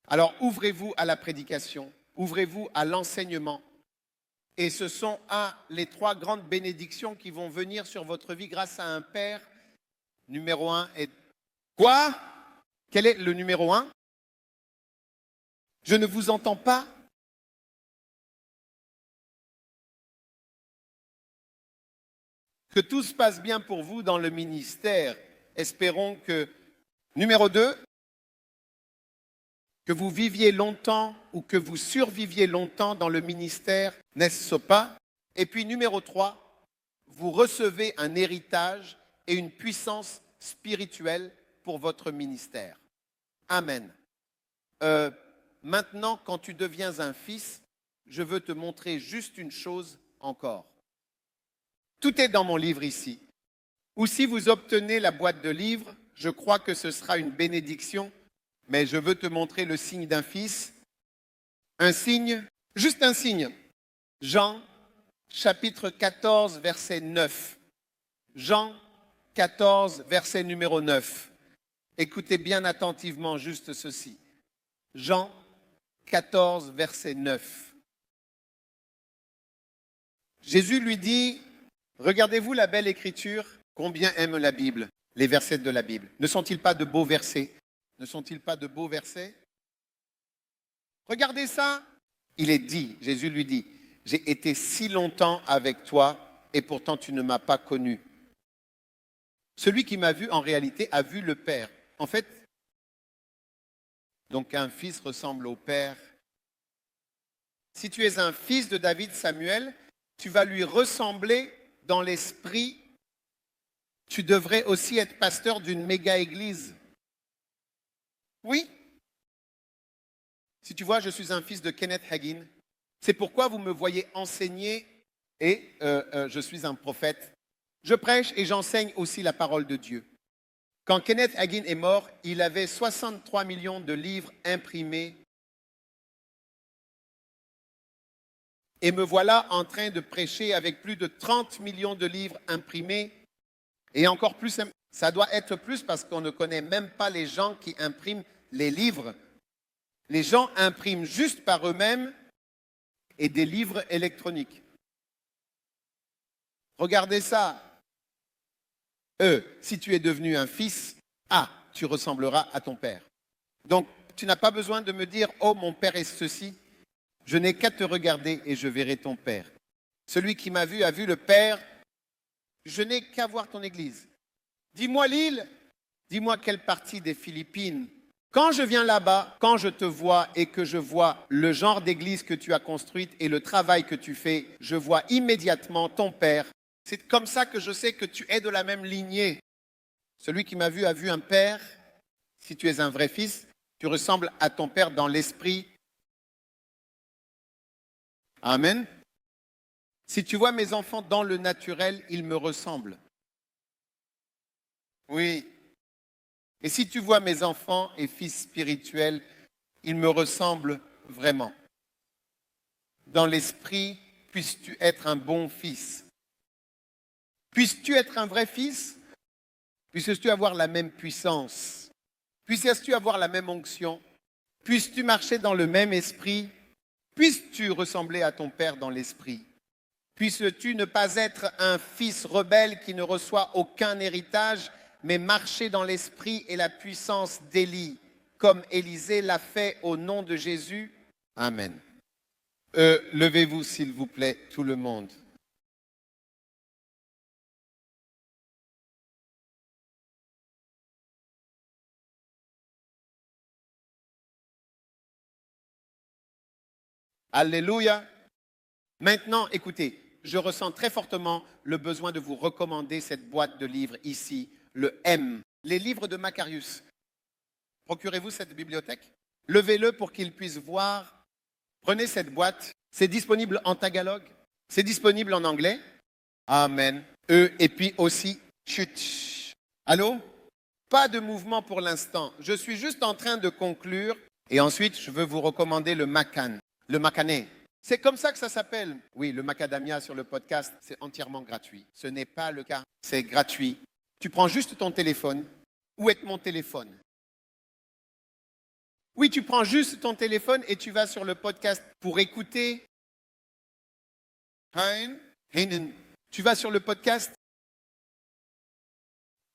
S1: Alors ouvrez-vous à la prédication. Ouvrez-vous à l'enseignement. Et ce sont les 3 grandes bénédictions qui vont venir sur votre vie grâce à un Père. Numéro 1 est... Quoi? Quel est le numéro 1? Je ne vous entends pas. Que tout se passe bien pour vous dans le ministère. Espérons que... Numéro 2, que vous viviez longtemps ou que vous surviviez longtemps dans le ministère, n'est-ce pas? Et puis numéro 3, vous recevez un héritage et une puissance spirituelle pour votre ministère. Amen. Maintenant, quand tu deviens un fils, je veux te montrer juste une chose encore. Tout est dans mon livre ici. Ou si vous obtenez la boîte de livres, je crois que ce sera une bénédiction. Mais je veux te montrer le signe d'un fils. Un signe, juste un signe. Jean, chapitre 14, verset 9. Jean 14, verset numéro 9. Écoutez bien attentivement juste ceci. Jean 14, verset 9. Jésus lui dit, regardez-vous la belle écriture, combien aime la Bible. les versets de la Bible. Ne sont-ils pas de beaux versets? Ne sont-ils pas de beaux versets? Regardez ça. Il est dit, Jésus lui dit, j'ai été si longtemps avec toi et pourtant tu ne m'as pas connu. Celui qui m'a vu, en réalité, a vu le Père. En fait, donc un fils ressemble au Père. Si tu es un fils de David, Samuel, tu vas lui ressembler dans l'esprit. Tu devrais aussi être pasteur d'une méga-église. Oui. Si tu vois, je suis un fils de Kenneth Hagin. C'est pourquoi vous me voyez enseigner et je suis un prophète. Je prêche et j'enseigne aussi la parole de Dieu. Quand Kenneth Hagin est mort, il avait 63 millions de livres imprimés. Et me voilà en train de prêcher avec plus de 30 millions de livres imprimés. Et encore plus, ça doit être plus parce qu'on ne connaît même pas les gens qui impriment les livres. Les gens impriment juste par eux-mêmes et des livres électroniques. Regardez ça. Si tu es devenu un fils, tu ressembleras à ton père. Donc, tu n'as pas besoin de me dire, oh, mon père est ceci. Je n'ai qu'à te regarder et je verrai ton père. Celui qui m'a vu a vu le Père. Je n'ai qu'à voir ton église. Dis-moi l'île, dis-moi quelle partie des Philippines. Quand je viens là-bas, quand je te vois et que je vois le genre d'église que tu as construite et le travail que tu fais, je vois immédiatement ton Père. C'est comme ça que je sais que tu es de la même lignée. Celui qui m'a vu a vu un Père. Si tu es un vrai fils, tu ressembles à ton Père dans l'esprit. Amen. Si tu vois mes enfants dans le naturel, ils me ressemblent. Oui. Et si tu vois mes enfants et fils spirituels, ils me ressemblent vraiment. Dans l'esprit, puisses-tu être un bon fils. Puisses-tu être un vrai fils? Puisses-tu avoir la même puissance? Puisses-tu avoir la même onction? Puisses-tu marcher dans le même esprit? Puisses-tu ressembler à ton Père dans l'esprit? Puisses-tu ne pas être un fils rebelle qui ne reçoit aucun héritage, mais marcher dans l'esprit et la puissance d'Élie, comme Élisée l'a fait au nom de Jésus? Amen. Levez-vous, s'il vous plaît, tout le monde. Alléluia. Maintenant, écoutez, je ressens très fortement le besoin de vous recommander cette boîte de livres ici, le M, les livres de Macarius. Procurez-vous cette bibliothèque? Levez-le pour qu'il puisse voir. Prenez cette boîte. C'est disponible en tagalog. C'est disponible en anglais. Amen. Et puis aussi, chut. Allô? Pas de mouvement pour l'instant. Je suis juste en train de conclure. Et ensuite, je veux vous recommander le Macan. Le Macané. C'est comme ça que ça s'appelle. Oui, le macadamia sur le podcast, c'est entièrement gratuit. Ce n'est pas le cas. C'est gratuit. Tu prends juste ton téléphone. Où est mon téléphone? Oui, tu prends juste ton téléphone et tu vas sur le podcast pour écouter. Tu vas sur le podcast?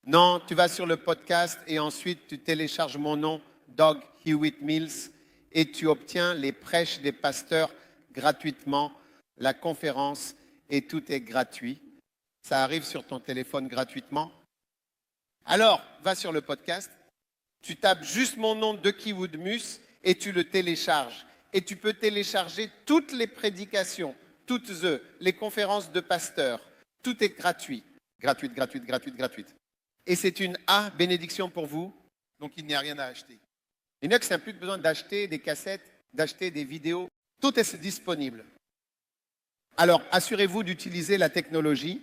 S1: Non, tu vas sur le podcast et ensuite tu télécharges mon nom, Doug Hewitt Mills, et tu obtiens les prêches des pasteurs gratuitement, la conférence, et tout est gratuit. Ça arrive sur ton téléphone gratuitement. Alors, va sur le podcast, tu tapes juste mon nom de Kiwoodmus et tu le télécharges. Et tu peux télécharger toutes les prédications, toutes les conférences de pasteurs. Tout est gratuit. Gratuite. Et c'est une bénédiction pour vous. Donc, il n'y a rien à acheter. Il n'y a plus besoin d'acheter des cassettes, d'acheter des vidéos. Tout est disponible. Alors, assurez-vous d'utiliser la technologie.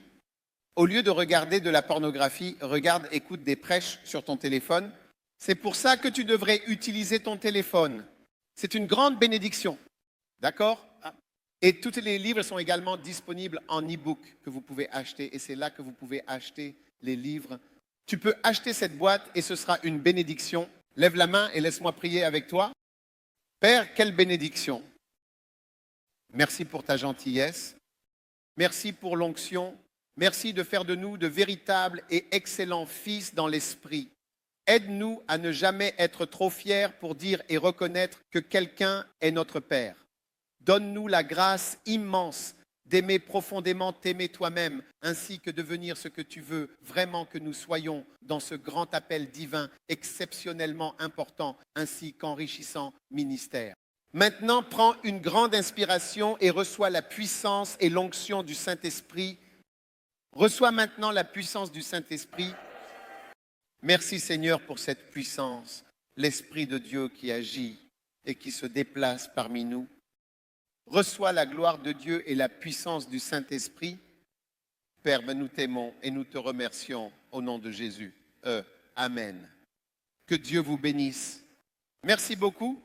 S1: Au lieu de regarder de la pornographie, écoute des prêches sur ton téléphone. C'est pour ça que tu devrais utiliser ton téléphone. C'est une grande bénédiction. D'accord? Et tous les livres sont également disponibles en e-book que vous pouvez acheter. Et c'est là que vous pouvez acheter les livres. Tu peux acheter cette boîte et ce sera une bénédiction. Lève la main et laisse-moi prier avec toi. Père, quelle bénédiction. Merci pour ta gentillesse. Merci pour l'onction Merci de faire de nous de véritables et excellents fils dans l'esprit. Aide-nous à ne jamais être trop fiers pour dire et reconnaître que quelqu'un est notre Père. Donne-nous la grâce immense d'aimer profondément t'aimer toi-même, ainsi que devenir ce que tu veux vraiment que nous soyons dans ce grand appel divin exceptionnellement important, ainsi qu'enrichissant ministère. Maintenant, prends une grande inspiration et reçois la puissance et l'onction du Saint-Esprit. Reçois maintenant la puissance du Saint-Esprit. Merci Seigneur pour cette puissance, l'Esprit de Dieu qui agit et qui se déplace parmi nous. Reçois la gloire de Dieu et la puissance du Saint-Esprit. Père, nous t'aimons et nous te remercions au nom de Jésus. Amen. Que Dieu vous bénisse. Merci beaucoup.